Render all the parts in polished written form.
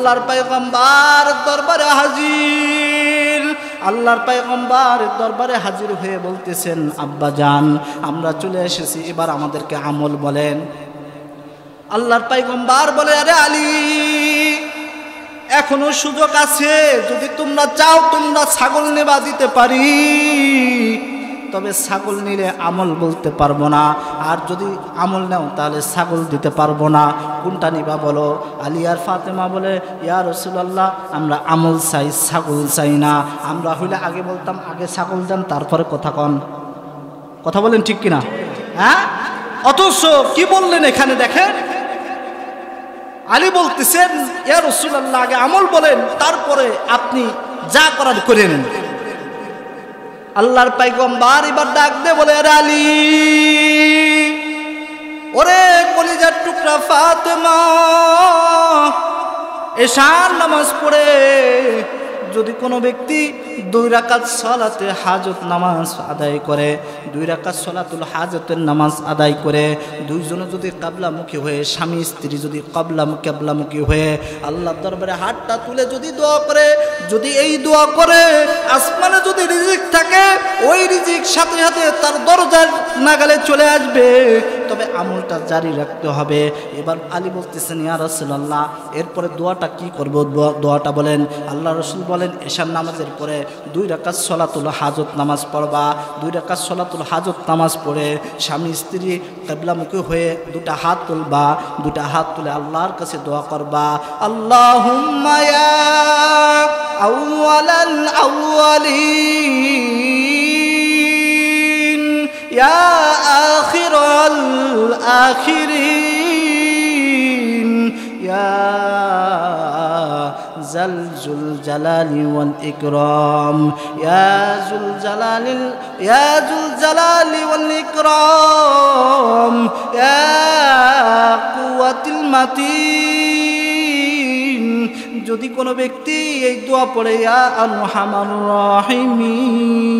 আল্লাহর পয়গম্বর দরবারে হাজির। আল্লাহর পয়গম্বর দরবারে হাজির হয়ে বলতেছেন, আব্বাজান আমরা চলে এসেছি, এবার আমাদেরকে আমল বলেন। আল্লাহর পয়গম্বর বলে, আরে আলী এখনো সুযোগ আছে, যদি তোমরা চাও তোমরা ছাগল নেবা দিতে পারি, তবে ছাগল নিলে আমল বলতে পারবো না, আর যদি আমল নাও তাহলে ছাগল দিতে পারবো না, কোনটা নিবা বলো? আলী আর ফাতেমা বলে, ইয়া রাসূলুল্লাহ আমরা আমল চাই, ছাগল চাই না। আমরা হইলে আগে বলতাম আগে ছাগল দেন তারপরে কথা কন, কথা বলেন ঠিক কিনা? হ্যাঁ, অথচ কি বললেন এখানে দেখেন, আলী বলতেছেন ইয়া রাসূলুল্লাহ আগে আমল বলেন, তারপরে আপনি যা করার করে নেন। আল্লাহর পয়গম্বর এবার ডাক দে বলে, আরে আলী, ওরে কলিজার টুকরা ফাতেমা, এশার নামাজ পড়ে যদি কোনো ব্যক্তি 2 রাকাত সালাতে হাজত নামাজ আদায় করে, 2 রাকাত সালাতুল হাজতের নামাজ আদায় করে, দুইজনে যদি কিবলামুখী হয়ে, স্বামী স্ত্রী যদি কিবলামুখী হয়ে আল্লাহর দরবারে হাতটা তুলে যদি দোয়া করে, যদি এই দোয়া করে আসমানে যদি রিজিক থাকে, ওই রিজিক সাথে সাথে তার দরজার নাগালে চলে আসবে, তবে আমলটা জারি রাখতে হবে। এবার আলী বলতেছেন, ইয়া রাসূলুল্লাহ এরপরে দোয়াটা কি করব? দোয়াটা বলেন। আল্লাহ রাসূল বলেন, এশার নামাজের পরে 2 রাকাত সালাতুল হাজত নামাজ পড়বা, 2 রাকাত সালাতুল হাজত নামাজ পড়ে স্বামী স্ত্রী কিবলামুখী হয়ে 2টা হাত তুলবা, 2টা হাত তুলে আল্লাহর কাছে দোয়া করবা, আল্লাহুম্মা ইয়া আউয়ালাল আউয়ালিন ইয়া আখিরাল আখিরিন ইয়া জুল জালালি ওয়াল ইকরাম ইয়া জুল জালালি ওয়াল ইকরাম ইয়া কুওয়াতিল মাতিন। যদি কোনো ব্যক্তি এই দোয়া পড়ে, ইয়া আরহামার রাহিমিন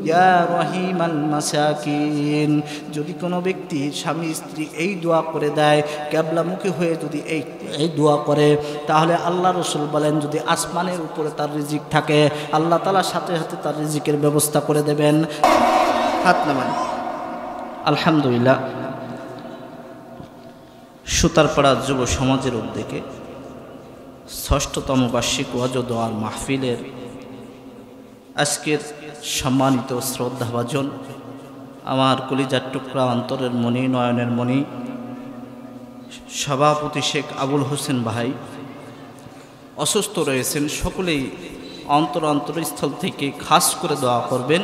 ইয়া রহিমাল মাসাকিন, যদি কোনো ব্যক্তি স্বামী স্ত্রী এই দোয়া করে দেয়, কিবলামুখী হয়ে যদি এই দোয়া করে, তাহলে আল্লাহ রাসূল বলেন যদি আসমানের উপরে তার রিজিক থাকে, আল্লাহ তাআলা সাথে সাথে তার রিজিকের ব্যবস্থা করে দেবেন। হাত নামান। আলহামদুলিল্লাহ, সুতারপাড়া যুব সমাজের উদ্যোগে 6তম বার্ষিক ওয়াজ ও দোয়ার মাহফিলের আজকের সম্মানিত শ্রদ্ধাভাজন আমার কলিজার টুকরা অন্তরের মণি, নয়নের মণি, সভাপতি শেখ আবুল হোসেন ভাই অসুস্থ রয়েছেন। সকলেই অন্তরস্থল থেকে খাস করে দোয়া করবেন,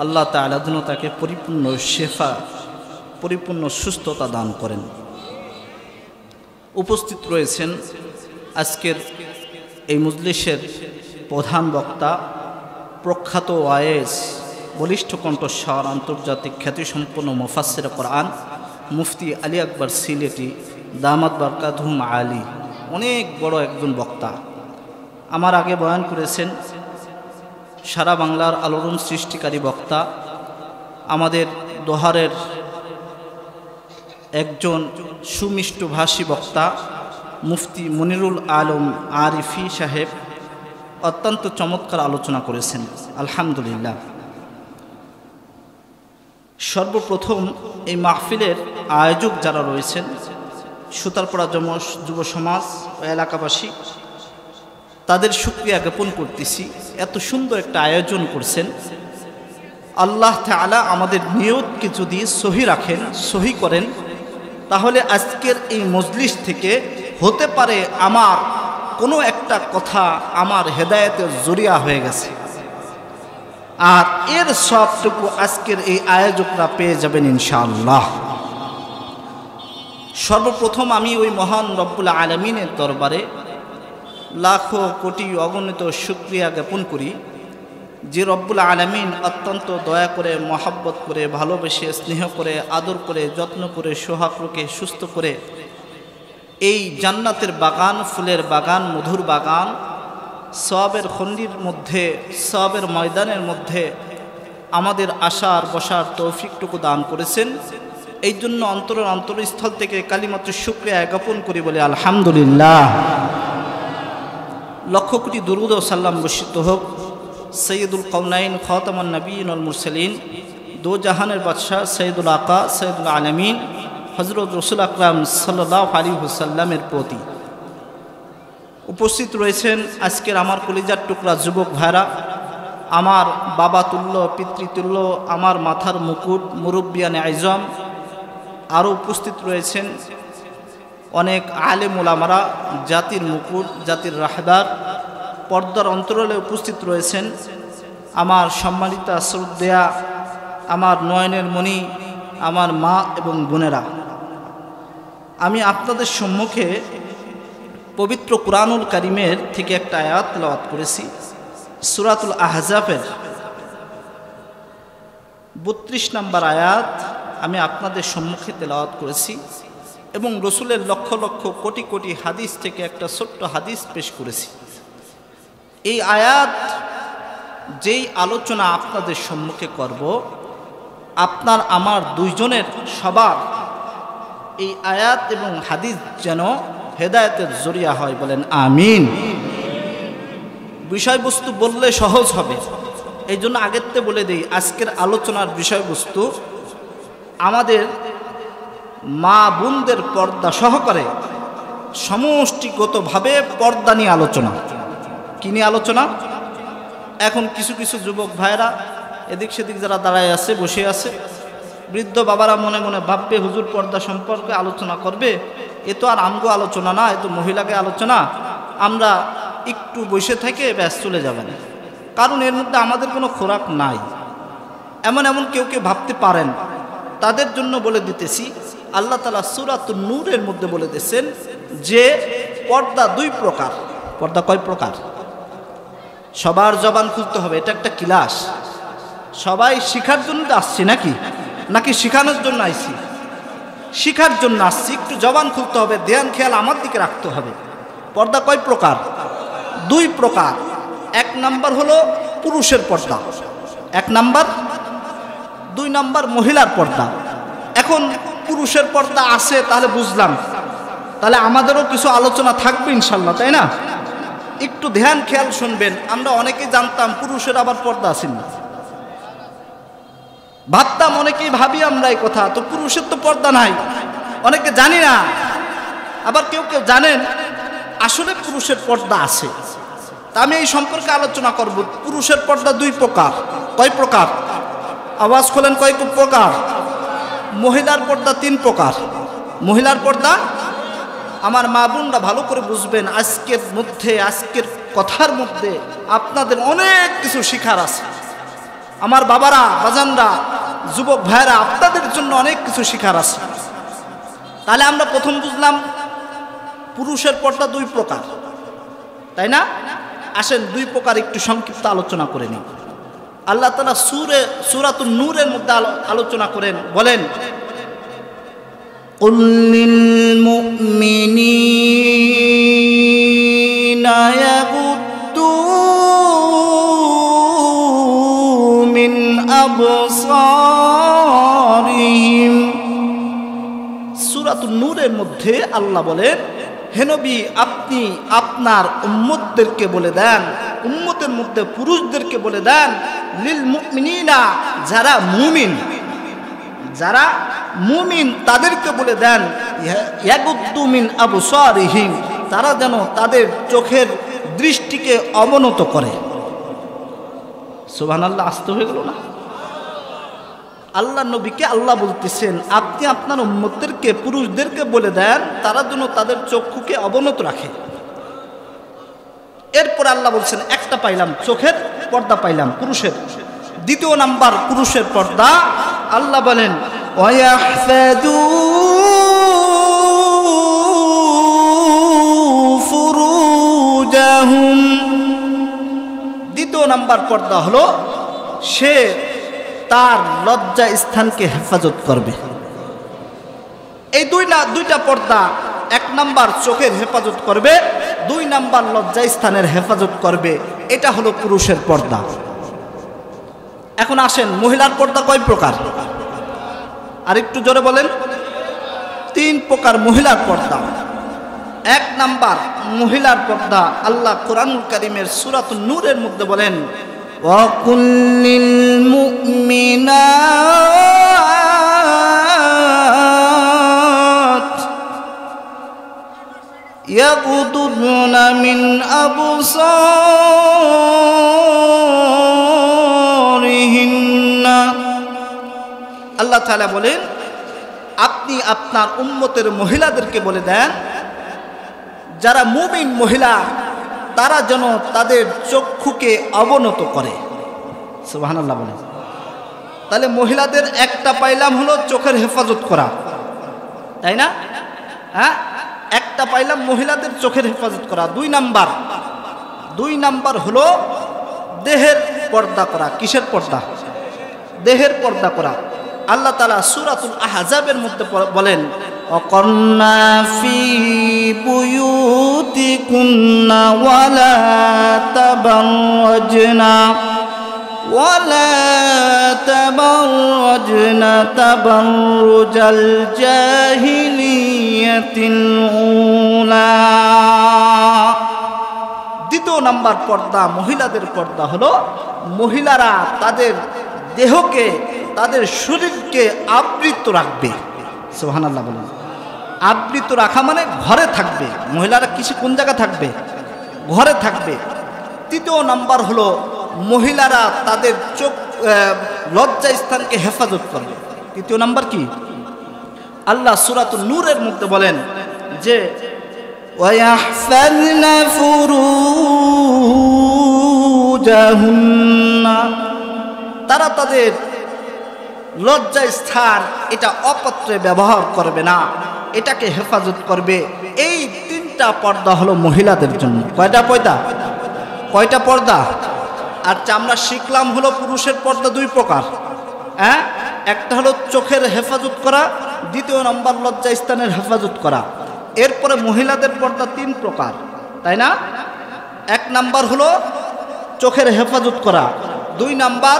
আল্লাহ তাআলা যেন তাকে পরিপূর্ণ শেফা, পরিপূর্ণ সুস্থতা দান করেন। উপস্থিত রয়েছেন আজকের এই মজলিসের প্রধান বক্তা, প্রখ্যাত ওয়াইজ, বলিষ্ঠ কণ্ঠস্বর, আন্তর্জাতিক খ্যাতিসম্পন্ন মুফাসসিরে কোরআন মুফতি আলী আকবর সিলেটি দামাত বারকাতুহুম আলী, অনেক বড় একজন বক্তা। আমার আগে বয়ান করেছেন সারা বাংলার আলোড়ন সৃষ্টিকারী বক্তা, আমাদের দোহারের একজন সুমিষ্টভাষী বক্তা মুফতি মনিরুল আলম আরিফি সাহেব অত্যন্ত চমৎকার আলোচনা করেছেন, আলহামদুলিল্লাহ। সর্বপ্রথম এই মাহফিলের আয়োজক যারা রয়েছেন, সুতারপাড়া যুব সমাজ ও এলাকাবাসী, তাদের শুকরিয়া জ্ঞাপন করতেছি। এত সুন্দর একটা আয়োজন করছেন, আল্লাহ তাআলা আমাদের নিয়তকে যদি সহি রাখেন, সহি করেন, তাহলে আজকের এই মজলিস থেকে হতে পারে আমার কোনো একটা কথা আমার হেদায়েতের জরিয়া হয়ে গেছে, আর এর সবটুকু আজকের এই আয়োজকরা পেয়ে যাবেন ইনশাআল্লাহ। সর্বপ্রথম আমি ওই মহান রব্বুল আলামিনের দরবারে লাখো কোটি অগণিত শুকরিয়া জ্ঞাপন করি, যে রব্বুল আলামিন অত্যন্ত দয়া করে, মহাব্বত করে, ভালোবেসে, স্নেহ করে, আদর করে, যত্ন করে, সোহাগ রেখে সুস্থ করে এই জান্নাতের বাগান, ফুলের বাগান, মধুর বাগান, সওয়াবের খন্ডির মধ্যে, সওয়াবের ময়দানের মধ্যে আমাদের আসার বসার তৌফিকটুকু দান করেছেন। এই জন্য অন্তরস্থল থেকে কালিমাতুশ শুকরিয়া জ্ঞাপন করি বলে আলহামদুলিল্লাহ। লক্ষ কোটি দুরূদ ও সালাম বর্ষিত হোক সৈয়দুল কওনাইন খাতামুন নবিয়্যিন ওয়াল মুরসালিন, দো জাহানের বাদশাহ সৈয়দুল আকা সৈয়দুল আলামিন হযরত রাসূল আকরাম সাল্লাল্লাহু আলাইহি ওয়াসাল্লামের প্রতি। উপস্থিত রয়েছেন আজকের আমার কলিজার টুকরা যুবক ভাইরা, আমার বাবা তুল্য পিতৃতুল্য, আমার মাথার মুকুট মুরব্বিয়ানে আইজম। আরও উপস্থিত রয়েছেন অনেক আলেম ওলামারা, জাতির মুকুট, জাতির রাহবার। পর্দার অন্তরালে উপস্থিত রয়েছেন আমার সম্মানিতা শ্রদ্ধেয়া, আমার নয়নের মণি, আমার মা এবং বোনেরা। আমি আপনাদের সম্মুখে পবিত্র কুরআনুল কারীমের থেকে একটা আয়াত তেলাওয়াত করেছি, সূরাতুল আহজাবের 32 নম্বর আয়াত আমি আপনাদের সম্মুখে তেলাওয়াত করেছি এবং রসুলের লক্ষ লক্ষ কোটি কোটি হাদিস থেকে একটা ছোট্ট হাদিস পেশ করেছি। এই আয়াত যেই আলোচনা আপনাদের সম্মুখে করব, আপনার আমার দুইজনের সবার এই আয়াত এবং হাদিস যেন হেদায়েতের জরিয়া হয়, বলেন আমিন। বিষয়বস্তু বললে সহজ হবে, এই জন্য আগেরতে বলে দিই আজকের আলোচনার বিষয়বস্তু আমাদের মা বোনদের পর্দা সহকারে সমষ্টিগতভাবে পর্দা নিয়ে আলোচনা। কি নিয়ে আলোচনা? এখন কিছু কিছু যুবক ভাইরা এদিক সেদিক যারা দাঁড়ায় আছে, বসে আছে, বৃদ্ধ বাবারা মনে মনে ভাববে হুজুর পর্দা সম্পর্কে আলোচনা করবে, এ তো আর আমগো আলোচনা না, এ তো মহিলাকে আলোচনা, আমরা একটু বসে থেকে ব্যাস চলে যাবেন, কারণ এর মধ্যে আমাদের কোনো খোরাক নাই। এমন এমন কেউ কেউ ভাবতে পারেন, তাদের জন্য বলে দিতেছি আল্লাহ তাআলা সূরাতুন নূরের মধ্যে বলে দিয়েছেন যে পর্দা দুই প্রকার। পর্দা কয় প্রকার? সবার জবান খুলতে হবে, এটা একটা ক্লাস। সবাই শিখার জন্য আসছি নাকি শিখানোর জন্য আইছি? শিখার জন্য আসছি, একটু জবান খুলতে হবে, ধ্যান খেয়াল আমার দিকে রাখতে হবে। পর্দা কয় প্রকার? দুই প্রকার। এক নাম্বার হলো পুরুষের পর্দা, এক নাম্বার। দুই নাম্বার মহিলার পর্দা। এখন পুরুষের পর্দা আছে তাহলে বুঝলাম, তাহলে আমাদেরও কিছু আলোচনা থাকবে ইনশাল্লাহ, তাই না? একটু ধ্যান খেয়াল শুনবেন। আমরা অনেকেই জানতাম পুরুষের আবার পর্দা আছে না, ভাবতাম, অনেকেই ভাবি আমরা এই কথা, তো পুরুষের তো পর্দা নাই, অনেকে জানি না। আবার কেউ কেউ জানেন আসলে পুরুষের পর্দা আছে। তা আমি এই সম্পর্কে আলোচনা করব। পুরুষের পর্দা দুই প্রকার। কয় প্রকার? আওয়াজ খোলেন, কয় প্রকার? মহিলার পর্দা তিন প্রকার। মহিলার পর্দা আমার মা বোনরা ভালো করে বুঝবেন, আজকের মধ্যে, আজকের কথার মধ্যে আপনাদের অনেক কিছু শিখার আছে। আমার বাবারা, বাজানরা, যুবক ভাইরা, আপনাদের জন্য অনেক কিছু শিখার আছে। তাহলে আমরা প্রথম বুঝলাম পুরুষের পর্দা দুই প্রকার, তাই না? আসেন দুই প্রকার একটু সংক্ষিপ্ত আলোচনা করে নিই। আল্লাহ তাআলা সূরাতুন নূরের মধ্যে আলোচনা করেন, বলেন কুল লিল মুমিনিনা ইয়াগুদ্দু মিন আবসারিহিম। সূরাতুন নূরের মধ্যে আল্লাহ বলেন, হে নবী আপনি আপনার উম্মতদেরকে বলে দেন, উম্মতের মধ্যে পুরুষদেরকে বলে দেন, লিল মুমিনিনা, যারা মুমিন, যারা মুমিন তাদেরকে বলে দেন, ইয়াগুদ্দু মিন আবসারিহিম, তারা যেন তাদের চোখের দৃষ্টিকে অবনত করে। সুবহানাল্লাহ, আসতে হয়ে গেল না? আল্লাহ নবীকে আল্লাহ বলতেছেন আপনি আপনার উম্মতদেরকে, পুরুষদেরকে বলে দেন তারা যেন তাদের চক্ষুকে অবনত রাখে। এরপর আল্লাহ বলছেন একটা পাইলাম, চোখের পর্দা পাইলাম পুরুষের। দ্বিতীয় নাম্বার পুরুষের পর্দা, আল্লাহ বলেন ওয়াহফাযু ফুরুজাহুম। দ্বিতীয় নাম্বার পর্দা হলো সে তার লজ্জা স্থানকে হেফাজত করবে। এই দুইটা পর্দা, এক নাম্বার চোখের হেফাজত করবে, দুই নাম্বার লজ্জা স্থানের হেফাজত করবে। এটা হলো পুরুষের পর্দা। এখন আসেন মহিলার পর্দা কয় প্রকার? আরেকটু জোরে বলেন। 3 প্রকার মহিলার পর্দা। 1 নাম্বার মহিলার পর্দা, আল্লাহ কোরআনুল কারীমের সূরাতুন নূরের মধ্যে বলেন, ওয়া কুল্লিল মুমিনাত ইয়াগুদুনা মিন আবসারিহিন্না। আল্লাহ তাআলা বলেন, আপনি আপনার উম্মতের মহিলাদেরকে বলে দেন, যারা মুমিন মহিলা তারা যেন তাদের চক্ষুকে অবনত করে। সুবহানাল্লাহ বলেন। তাহলে মহিলাদের একটা পাইলাম হলো চোখের হেফাজত করা, তাই না? হ্যাঁ, একটা পাইলাম মহিলাদের চোখের হেফাজত করা। 2 নাম্বার হলো দেহের পর্দা করা। কিসের পর্দা? দেহের পর্দা করা। আল্লাহ তাআলা সূরাতুল আহজাবের মধ্যে বলেন, وقرنا في بيوتكن ولا تبرجن تبرج الجاهلية الأولى। 2 নাম্বার পর্দা, মহিলাদের পর্দা হলো মহিলারা তাদের দেহকে, তাদের শরীরকে আবৃত রাখবে। সুবহানাল্লাহ বলেন। আবৃত রাখা মানে ঘরে থাকবে। মহিলারা কোন জায়গা থাকবে? ঘরে থাকবে। 3 নাম্বার হলো মহিলারা তাদের চোখ, লজ্জা স্থানকে হেফাজত করবে। 3 নাম্বার কি? আল্লাহ সূরাতুন নূরের মধ্যে বলেন যে ওয়াহফাযনা ফুরুজাহুন্না, তারা তাদের লজ্জা স্থান এটা অপত্রে ব্যবহার করবে না, এটাকে হেফাজত করবে। এই 3টা পর্দা হলো মহিলাদের জন্য। কয়টা পর্দা? আচ্ছা, আমরা শিখলাম হলো পুরুষের পর্দা 2 প্রকার। হ্যাঁ, একটা হলো চোখের হেফাজত করা, 2 নম্বর লজ্জা স্থানের হেফাজত করা। এরপরে মহিলাদের পর্দা 3 প্রকার, তাই না? 1 নাম্বার হলো চোখের হেফাজত করা, 2 নাম্বার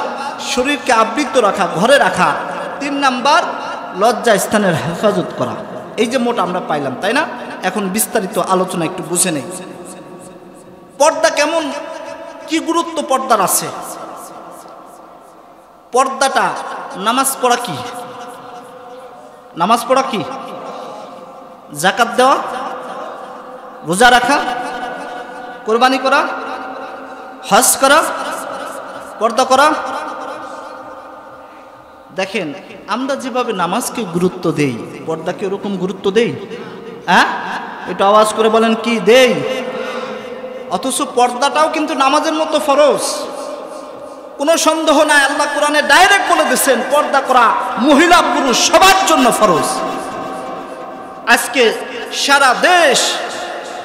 শরীরকে আবৃত রাখা, ঘরে রাখা, 3 নাম্বার লজ্জা স্থানের হেফাজত করা। এই যে মোট আমরা পাইলাম, তাই না? এখন বিস্তারিত আলোচনা একটু বুঝে নেই। পর্দা কেমন, কি গুরুত্ব পর্দার আছে? পর্দাটা, নামাজ পড়া কি? নামাজ পড়া কি? যাকাত দেওয়া, রোজা রাখা, কোরবানি করা, হজ করা, পর্দা করা। দেখেন, আমরা যেভাবে নামাজকে গুরুত্ব দেই, পর্দাকে ওরকম গুরুত্ব দেই? হ্যাঁ, একটু আওয়াজ করে বলেন, কি দেই? অথচ পর্দাটাও কিন্তু নামাজের মতো ফরজ, কোনো সন্দেহ নাই। আল্লাহ কোরআনে ডাইরেক্ট বলে দিয়েছেন, পর্দা করা মহিলা পুরুষ সবার জন্য ফরজ। আজকে সারা দেশ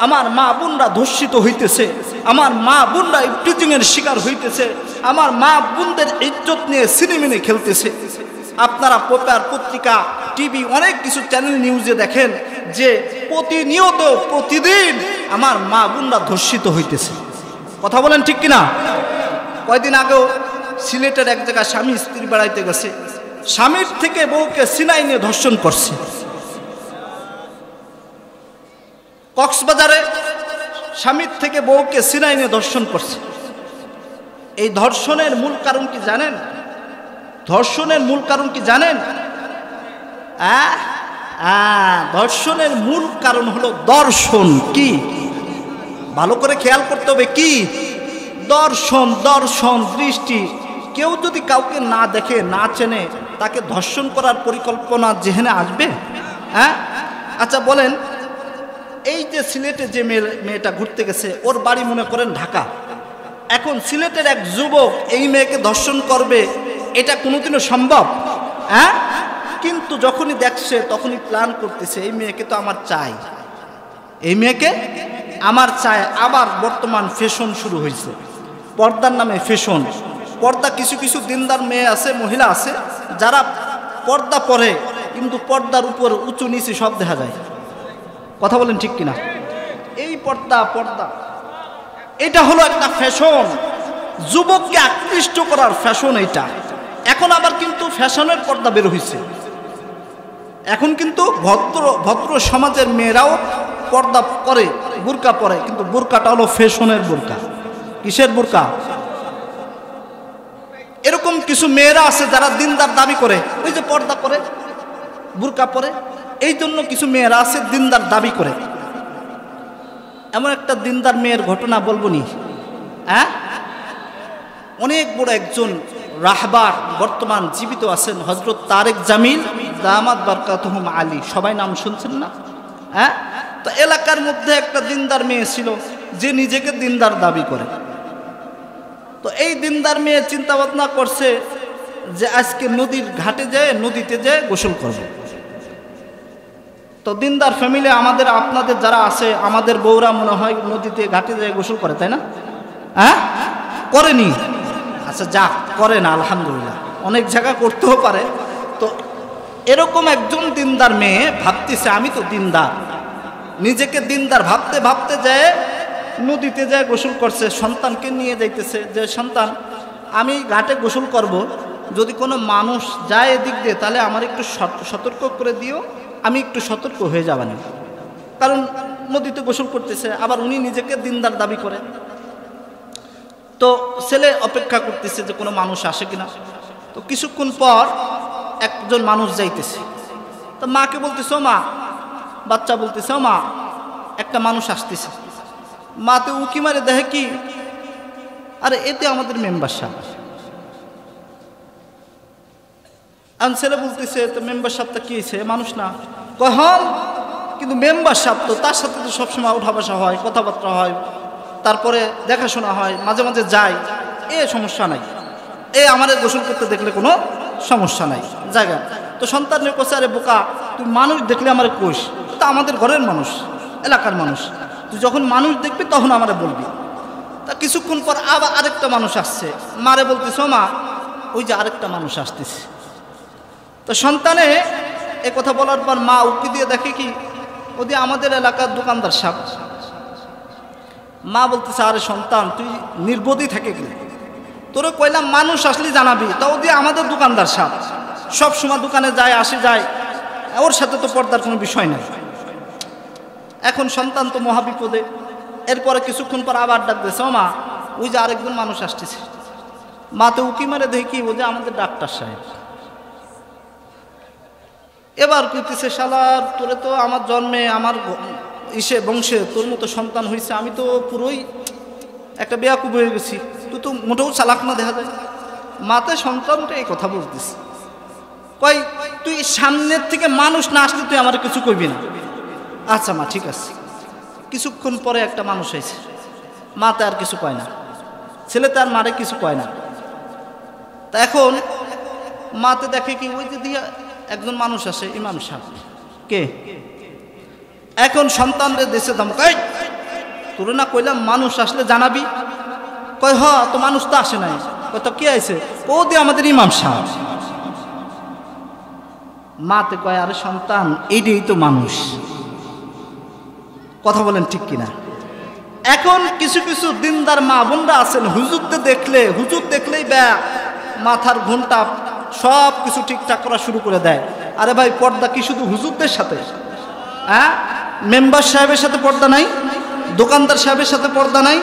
আমার মা বোনরা ধর্ষিত হইতেছে, আমার মা বোনরা ইফটিজিংয়ের শিকার হইতেছে, আমার মা বোনদের ইজ্জত নিয়ে সিনেমিনে খেলতেছে। আপনারা পেপার, পত্রিকা, টিভি, অনেক কিছু চ্যানেল নিউজে দেখেন যে প্রতিনিয়ত, প্রতিদিন আমার মা বোনরা ধর্ষিত হইতেছে। কথা বলেন ঠিক কিনা? কয়দিন আগেও সিলেটের এক জায়গায় স্বামী স্ত্রী বেড়াইতে গেছে, স্বামীর থেকে বউকে সিনাই নিয়ে ধর্ষণ করছে। কক্সবাজারে স্বামীর থেকে বউকে সিনাই নিয়ে ধর্ষণ করছে। এই ধর্ষণের মূল কারণ কি জানেন? ধর্ষণের মূল কারণ কি জানেন? ধর্ষণের মূল কারণ হলো দর্শন। কি? ভালো করে খেয়াল করতে হবে। কি? দর্শন। দর্শন, দৃষ্টি। কেউ যদি কাউকে না দেখে, না চেনে, তাকে ধর্ষণ করার পরিকল্পনা যেখানে আসবে। হ্যাঁ, আচ্ছা বলেন, এই যে সিলেটে যে মেয়েটা ঘুরতে গেছে, ওর বাড়ি মনে করেন ঢাকা। এখন সিলেটের এক যুবক এই মেয়েকে ধর্ষণ করবে, এটা কোনোদিনও সম্ভব? হ্যাঁ, কিন্তু যখনই দেখছে তখনই প্ল্যান করতেছে, এই মেয়েকে তো আমার চাই, এই মেয়েকে আমার চাই। আবার বর্তমান ফ্যাশন শুরু হয়েছে, পর্দার নামে ফ্যাশন। পর্দা, কিছু কিছু দিনদার মেয়ে আছে, মহিলা আছে, যারা পর্দা পরে, কিন্তু পর্দার উপর উঁচু নিচু সব দেখা যায়। কথা বলেন ঠিক কিনা? এই পর্দা, পর্দা এটা হলো একটা ফ্যাশন, যুবককে আকৃষ্ট করার ফ্যাশন এইটা। এখন আবার কিন্তু ফ্যাশনের পর্দা বের হয়েছে। এখন কিন্তু ভদ্র ভদ্র সমাজের মেয়েরাও পর্দা করে, বুরকা পরে, কিন্তু বুরকাটা হলো ফ্যাশনের বুরকা। কিসের বুরকা? এরকম কিছু মেয়েরা আছে যারা দিনদার দাবি করে, ওই যে পর্দা করে, বুরকা পরে, এই জন্য কিছু মেয়েরা আছে দিনদার দাবি করে। এমন একটা দিনদার মেয়ের ঘটনা বলবো নি, হ্যাঁ, অনেক বড় একজন রাহবার বর্তমান জীবিত আছেন, হযরত তারেক জামিল দামাত বারকাতুহুম আলী, সবাই নাম শুনছেন না? হ্যাঁ, তো এলাকার মধ্যে একটা দিনদার মেয়ে ছিল যে নিজেকে দিনদার দাবি করে। তো এই দিনদার মেয়ে চিন্তা ভাবনা করছে যে আজকে নদীর ঘাটে যেয়ে, নদীতে যেয়ে গোসল করবে। তো দিনদার ফ্যামিলি আমাদের, আপনাদের যারা আছে, আমাদের বউরা মনে হয় নদীতে ঘাটে যেয়ে গোসল করে, তাই না? হ্যাঁ, করেনি? আচ্ছা, যা করে না, আলহামদুলিল্লাহ, অনেক জায়গা করতেও পারে। তো এরকম একজন দিনদার মেয়ে ভাবতেছে আমি তো দিনদার, নিজেকে দিনদার ভাবতে ভাবতে যায় নদীতে যায় গোসল করছে, সন্তানকে নিয়ে যাইতেছে যে সন্তান আমি ঘাটে গোসল করব, যদি কোনো মানুষ যায় এদিক দিয়ে তাহলে আমার একটু সতর্ক করে দিও, আমি একটু সতর্ক হয়ে যাব না, কারণ নদীতে গোসল করতেছে, আবার উনি নিজেকে দিনদার দাবি করে। তো ছেলে অপেক্ষা করতেছে যে কোনো মানুষ আসে কিনা। তো কিছুক্ষণ পর একজন মানুষ যাইতেছে, তো মাকে বলতেছে, ও মা, বাচ্চা বলতেছে, ও মা, একটা মানুষ আসতেছে। মাতে উকি মারে দেখে কি, আরে এতে আমাদের মেম্বার সাহেব। আমি ছেলে বলতেছে, তো মেম্বার সাহেবটা কি হয়েছে, মানুষ না? কখন? কিন্তু মেম্বার সাহেব তো, তার সাথে তো সবসময় উঠা বসা হয়, কথাবার্তা হয়, তারপরে দেখাশোনা হয়, মাঝে মাঝে যায়, এ সমস্যা নাই, এ আমাদের গোসল করতে দেখলে কোনো সমস্যা নাই জায়গা। তো সন্তানের কাছে, আরে বোকা, তুই মানুষ দেখলে আমার কোষ, তো আমাদের ঘরের মানুষ, এলাকার মানুষ, তুই যখন মানুষ দেখবি তখন আমারে বলবি। তা কিছুক্ষণ পর আবার আরেকটা মানুষ আসছে, মারে বলতেছ, মা, ওই যে আরেকটা মানুষ আসতেছে। তো সন্তানে এ কথা বলার পর মা উকি দিয়ে দেখে কি, ওদি আমাদের এলাকার দোকানদার সাহেব। মা বলতেছে, আরে সন্তান, তুই নির্বোধই থাকে কি, তোরে কইলাম মানুষ আসলে জানাবি, তা ওদি আমাদের দোকানদার সাহেব, সব সময় দোকানে যায় আসে যায়, ওর সাথে তো পর্দার কোনো বিষয় নাই। এখন সন্তান তো মহাবিপদে। এরপরে কিছুক্ষণ পর আবার ডাক দিয়েছে, ও মা, ওই যে আরেকজন মানুষ আসতেছে। মাতে উকি মারে দেখি ও যে আমাদের ডাক্তার সাহেব। এবার কইতেছে, শালার, তোরে তো আমার জন্মে, আমার ইসে বংশে তোর মতো সন্তান হয়েছে, আমি তো পুরোই একটা বেয়াকুব হয়ে গেছি, তুই তো মোটেও চালাক না দেখা যায়। মাতে সন্তানটা এই কথা বলতিস, কই তুই সামনের থেকে মানুষ না আসলে তুই আমার কিছু কইবি না। আচ্ছা মা, ঠিক আছে। কিছুক্ষণ পরে একটা মানুষ হয়েছে, মাতে আর কিছু কয় না, ছেলে তার মারে কিছু কয় না। তা এখন মাতে দেখে কি, ওই যে দিয়া একজন মানুষ আসে, ইমাম সাহেব। কে? এখন সন্তানদের দেশে ধমকাই, তোর না কইলাম মানুষ আসলে জানাবি। কয়, হ, তো মানুষ তো আসে নাই। কয়, তো কে আইছে? ও দিয়ে আমাদের ইমাম সাহেব। মাতে কয়, আরে সন্তান, এইটাই তো মানুষ। কথা বলেন ঠিক কিনা? এখন কিছু কিছু দিনদার মা বোনরা আছেন, হুজুর দেখলেই মাথার ঘুমটা সব কিছু ঠিকঠাক করা শুরু করে দেয়। আরে ভাই, পর্দা কি শুধু হুজুরদের সাথে? হ্যাঁ, মেম্বার সাহেবের সাথে পর্দা নাই? দোকানদার সাহেবের সাথে পর্দা নাই?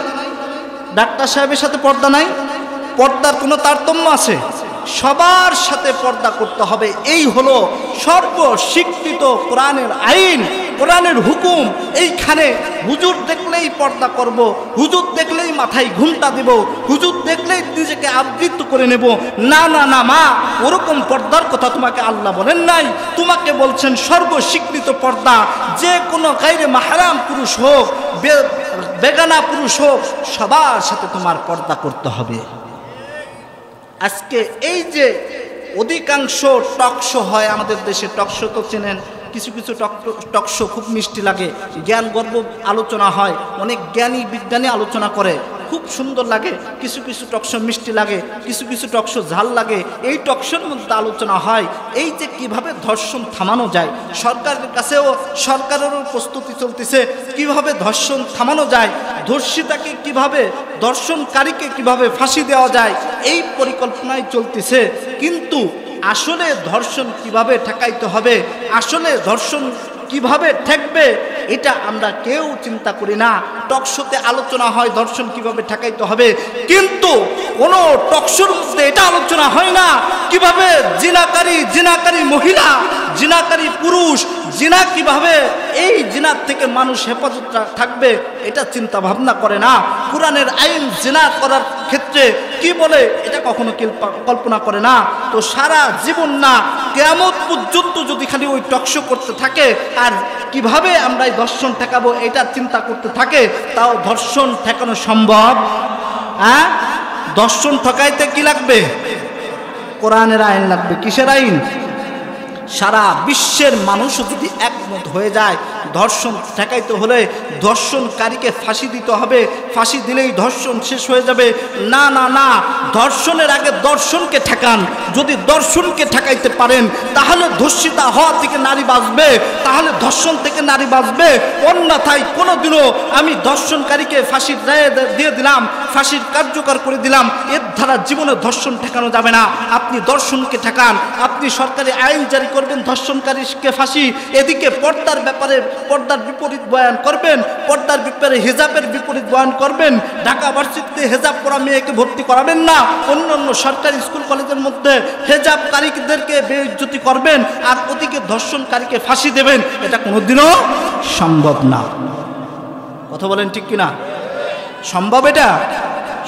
ডাক্তার সাহেবের সাথে পর্দা নাই? পর্দার কোনো তারতম্য আছে? সবার সাথে পর্দা করতে হবে। এই হলো সর্বস্বীকৃত কোরআনের আইন, কোরআনের হুকুম। এইখানে হুজুর দেখলেই পর্দা করব, হুজুর দেখলেই মাথায় ঘুমটা দেব, হুজুর দেখলেই নিজেকে আবৃত্ত করে নেব, না না না মা, ওরকম পর্দার কথা তোমাকে আল্লাহ বলেন নাই। তোমাকে বলছেন সর্বস্বীকৃত পর্দা, যে কোনো গায়রে মাহরাম পুরুষ হোক, বেগানা পুরুষ হোক, সবার সাথে তোমার পর্দা করতে হবে। আজকে এই যে অধিকাংশ টকশো হয় আমাদের দেশে, টকশো তো চেনেন, কিছু কিছু টকশো খুব মিষ্টি লাগে, জ্ঞান গর্ব আলোচনা হয়, অনেক জ্ঞানী বিজ্ঞানী আলোচনা করে, খুব সুন্দর লাগে। কিছু কিছু টকশো মিষ্টি লাগে, কিছু কিছু টকশো ঝাল লাগে। এই টকশোর মধ্যে আলোচনা হয় এই যে কিভাবে ধর্ষণ থামানো যায়। সরকারের কাছেও, সরকারেরও প্রস্তুতি চলতেছে কিভাবে ধর্ষণ থামানো যায়, ধর্ষিতাকে কিভাবে, ধর্ষণকারীকে কিভাবে ফাঁসি দেওয়া যায়, এই পরিকল্পনায় চলতেছে। কিন্তু আসলে ধর্ষণ কিভাবে ঠেকাইতে হবে, আসলে ধর্ষণ কিভাবে ঠেকবে, এটা আমরা কেউ চিন্তা করি না। টকশোতে আলোচনা হয় ধর্ষণ কিভাবে ঠেকাইতে হবে, কিন্তু কোনো টকশোর মধ্যে এটা আলোচনা হয় না কিভাবে জিনাকারী মহিলা, জিনাকারী পুরুষ, জিনা কিভাবে এই জিনার থেকে মানুষ হেফাজত থাকবে, এটা চিন্তা ভাবনা করে না। কোরআনের আইন জিনা করার ক্ষেত্রে কি বলে এটা কখনো কল্পনা করে না। তো সারা জীবন না, কিয়ামত পর্যন্ত যদি খালি ওই টকশো করতে থাকে আর কিভাবে আমরা এই ধর্ষণ ঠেকাবো এটা চিন্তা করতে থাকে, তাও ধর্ষণ ঠেকানো সম্ভব? হ্যাঁ, ধর্ষণ ঠকাইতে কি লাগবে? কোরআনের আইন লাগবে। কিসের আইন? সারা বিশ্বের মানুষ যদি একমত হয়ে যায় ধর্ষণ ঠেকাইতে হলে ধর্ষণকারীকে ফাঁসি দিতে হবে, ফাঁসি দিলেই ধর্ষণ শেষ হয়ে যাবে। না না না, ধর্ষণের আগে দর্শনকে ঠেকান। যদি দর্শনকে ঠেকাইতে পারেন তাহলে ধর্ষিতা হওয়া থেকে নারী বাঁচবে, তাহলে ধর্ষণ থেকে নারী বাঁচবে। অন্যথায় কোনোদিনও আমি ধর্ষণকারীকে ফাঁসির রায় দিয়ে দিলাম, ফাঁসির কার্যকর করে দিলাম, এর দ্বারা জীবনে ধর্ষণ ঠেকানো যাবে না। আপনি দর্শনকে ঠেকান, আপনি সরকারি আইন জারি করবেন ধর্ষণকারীকে ফাঁসি, এদিকে পর্দার ব্যাপারে পর্দার বিপরীত বয়ান করবেন, পর্দার ব্যাপারে হেজাবের বিপরীত বয়ান করবেন। ঢাকা ভার্সিটিতে হেজাব পরা মেয়েকে ভর্তি করাবেন না, অন্য অন্য সরকারি স্কুল কলেজের মধ্যে হেজাবকারীদেরকে বেইজ্জতি করবেন, আর ওদিকে ধর্ষণকারীকে ফাঁসি দেবেন। এটা কোনোদিনও সম্ভব না। কথা বলেন ঠিক কিনা? সম্ভব এটা?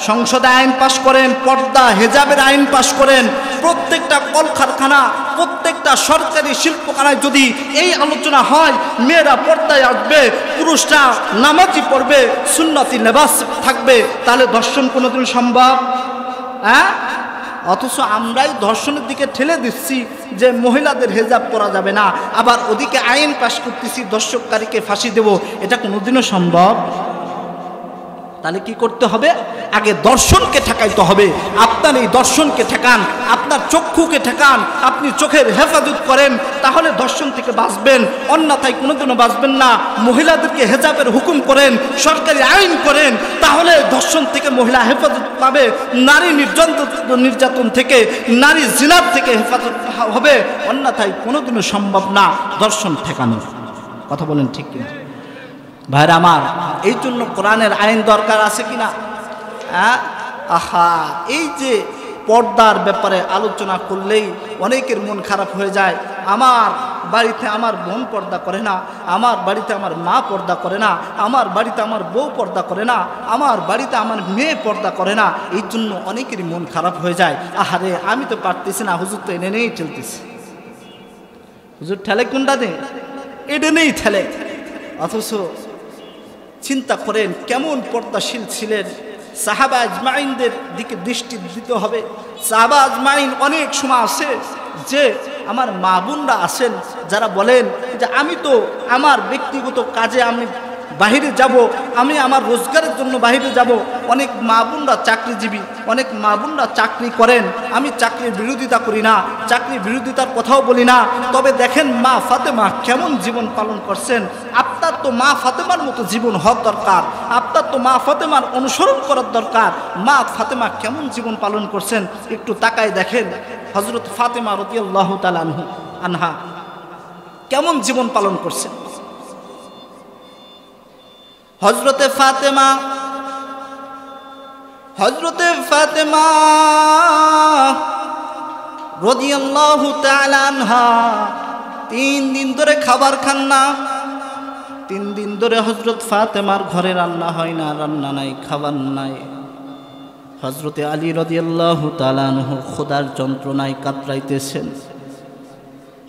সংসদে আইন পাশ করেন, পর্দা হেজাবের আইন পাশ করেন, প্রত্যেকটা কলকারখানা, প্রত্যেকটা সরকারি শিল্পকারখানায় যদি এই আলোচনা হয় মেয়েরা পর্দায় আসবে, পুরুষরা নামাজি পড়বে, সুন্নতি লেবাস থাকবে, তাহলে ধর্ষণ কোনোদিন সম্ভব? হ্যাঁ, অথচ আমরাই ধর্ষণের দিকে ঠেলে দিচ্ছি যে মহিলাদের হেজাব পরা যাবে না, আবার ওদিকে আইন পাশ করতেছি ধর্ষণকারীকে ফাঁসি দেব। এটা কোনোদিনও সম্ভব? তাহলে কি করতে হবে? আগে দর্শনকে ঠেকাইতে হবে। আপনার এই দর্শনকে ঠেকান, আপনার চক্ষুকে ঠেকান, আপনি চোখের হেফাজত করেন, তাহলে দর্শন থেকে বাঁচবেন, অন্যথায় কোনোদিনও বাঁচবেন না। মহিলাদেরকে হেজাবের হুকুম করেন, সরকারি আইন করেন, তাহলে দর্শন থেকে মহিলা হেফাজত পাবে, নারী নির্যাতন থেকে, নারী জিনার থেকে হেফাজত হবে, অন্যথায় কোনোদিনও সম্ভব না দর্শন ঠেকানো। কথা বলেন ঠিক কিনা ভাইরা আমার? এই জন্য কোরআনের আইন দরকার আছে কিনা? আহা, এই যে পর্দার ব্যাপারে আলোচনা করলেই অনেকের মন খারাপ হয়ে যায়। আমার বাড়িতে আমার বোন পর্দা করে না, আমার বাড়িতে আমার মা পর্দা করে না, আমার বাড়িতে আমার বউ পর্দা করে না, আমার বাড়িতে আমার মেয়ে পর্দা করে না। এই জন্য অনেকেরই মন খারাপ হয়ে যায়। আহারে, আমি তো পারতেছি না, হুজুর তো এনে নেই ঠেলতেছি। হুজুর ঠেলে কোনটা দে? এটা নেই ঠেলে। অথচ চিন্তা করেন কেমন পর্দাশীল ছিলেন। সাহাবা আজমাইনদের দিকে দৃষ্টি দিতে হবে। সাহাবা আজমাইন অনেক সময় আছে যে আমার মা বোনরা আছেন যারা বলেন যে আমি তো আমার ব্যক্তিগত কাজে আমি বাহিরে যাব, আমি আমার রোজগারের জন্য বাহিরে যাব। অনেক মা বোনরা চাকরিজীবী, অনেক মা বোনরা চাকরি করেন। আমি চাকরির বিরোধিতা করি না, চাকরির বিরোধিতার কথাও বলি না। তবে দেখেন মা ফাতেমা কেমন জীবন পালন করছেন। আপনার তো মা ফাতেমার মতো জীবন হওয়ার দরকার, আপনার তো মা ফাতেমার অনুসরণ করার দরকার। মা ফাতেমা কেমন জীবন পালন করছেন একটু তাকায় দেখেন। হযরত ফাতেমা রাদিয়াল্লাহু তাআলা আনহা কেমন জীবন পালন করছেন। হযরতে ফাতেমা রাদিয়াল্লাহু তাআলা আনহা 3 দিন ধরে খাবার খান না। 3 দিন ধরে হযরত ফাতেমার ঘরে রান্না হয় না, রান্না নাই, খাবার নাই। হযরতে আলী রাদিয়াল্লাহু তাআলা আনহু খোদার যন্ত্রণায় কাতরাইতেছেন।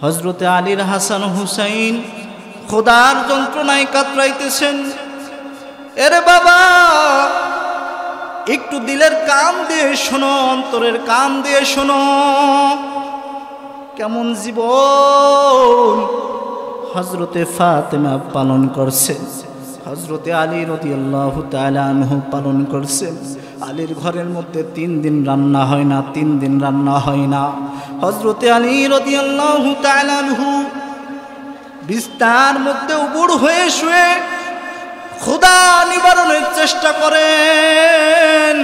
হযরতে আলীর হাসান হুসাইন খোদার যন্ত্রণায় কাতরাইতেছেন। এরে বাবা, একটু দিলের কান দিয়ে শোনো, অন্তরের কান দিয়ে শোনো, কেমন জীবন হযরতে ফাতেমা পালন করছেন, হযরতে আলী রাদিয়াল্লাহু তাআলা আনহু পালন করছেন। আলীর ঘরের মধ্যে 3 দিন রান্না হয় না, 3 দিন রান্না হয় না। হযরতে আলী রাদিয়াল্লাহু তাআলা আনহু বিছানার মধ্যে উবুড় হয়ে শুয়ে ক্ষুধা নিবারণের চেষ্টা করেন।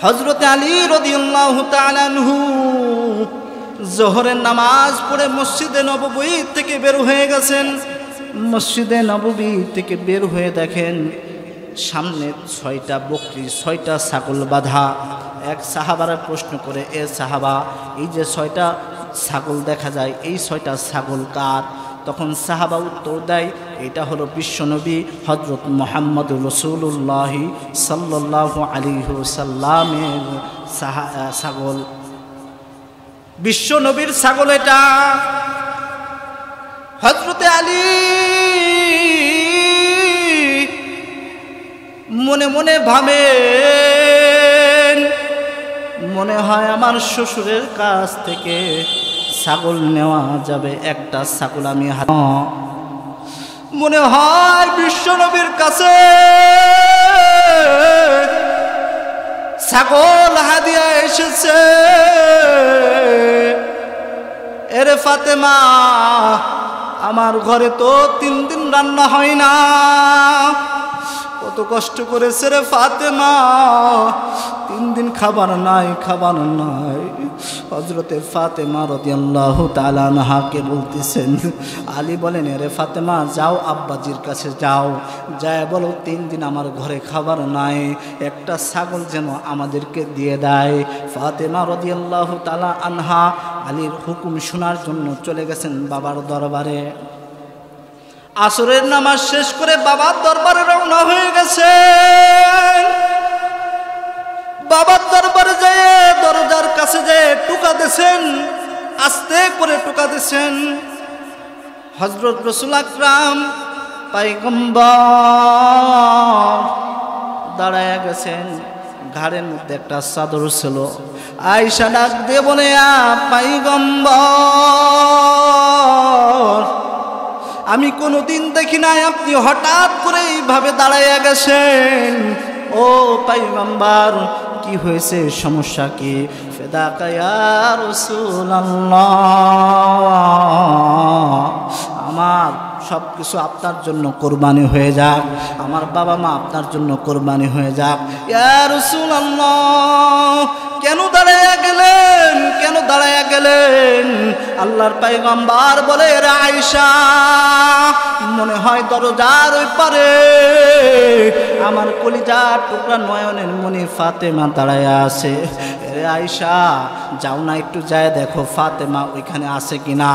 হযরতে আলী রাদিয়াল্লাহু তাআলা আনহু জোহরের নামাজ পড়ে মসজিদে নববী থেকে বের হয়ে গেছেন। মসজিদে নববী থেকে বের হয়ে দেখেন সামনে 6টা বকরি 6টা ছাগল বাঁধা। এক সাহাবারা প্রশ্ন করে, এ সাহাবা, এই যে 6টা ছাগল দেখা যায়, এই 6টা ছাগল কার? তখন সাহাবা উত্তর দেয়, এটা হলো বিশ্বনবী হযরত মুহাম্মদ রাসূলুল্লাহ সাল্লাল্লাহু আলাইহি ওয়াসাল্লামের ছাগল। বিশ্বনবীর ছাগল এটা। হযরতে আলী মনে মনে ভাবেন, মনে হয় আমার শ্বশুরের কাছ থেকে ছাগল নেওয়া যাবে, একটা ছাগল আমি মনে হয় বিশ্বনবীর কাছে ছাগল হাদিয়া এসেছে। এরে ফাতেমা, আমার ঘরে তো 3 দিন রান্না হয় না, কত কষ্ট করেছে রে ফাতেমা, 3 দিন খাবার নাই, খাবার নাই। হযরতে ফাতেমা রাদিয়াল্লাহু তাআলা আনহাকে বলতেছেন, আলী বলেন, রে ফাতেমা যাও, আব্বাজির কাছে যাও, যায় বলো 3 দিন আমার ঘরে খাবার নাই, একটা ছাগল যেন আমাদেরকে দিয়ে দেয়। ফাতেমা রাদিয়াল্লাহু তাআলা আনহা আলীর হুকুম শোনার জন্য চলে গেছেন বাবার দরবারে। আসরের নামাজ শেষ করে বাবার দরবারে রওনা হয়ে গেছেন। বাবার দরবারে যেয়ে দরজার কাছে যেয়ে টোকা দিয়েছেন, আস্তে করে টোকা দিয়েছেন। হযরত রাসূল আকরাম পয়গম্বর দাঁড়ায়া গেছেন, ঘাড়ের মধ্যে একটা চাদর ছিল। আয়েশা ডাক দিয়ে বলে, পয়গম্বর, আমি কোনোদিন দেখি নাই আপনি হঠাৎ করে এইভাবে দাঁড়াইয়া গেছেন। ও পয়গম্বর, কি হয়েছে, সমস্যা কি? ফিদাকা ইয়া রাসূলুল্লাহ, আমার সব কিছু আপনার জন্য কোরবানি হয়ে যাক, আমার বাবা মা আপনার জন্য কোরবানি হয়ে যাক। ইয়া রাসূলুল্লাহ, কেন দাঁড়াইয়া গেলেন, কেন দাঁড়াইয়া গেলেন? আল্লাহর পয়গম্বর বলে, রে আয়েশা, মনে হয় দরজার ওই পারে আমার কলিজার টুকরা নয়নের মনি ফাতেমা দাঁড়াইয়া আছে। রে আয়েশা, যাও না একটু যায় দেখো ফাতেমা ওইখানে আছে কিনা।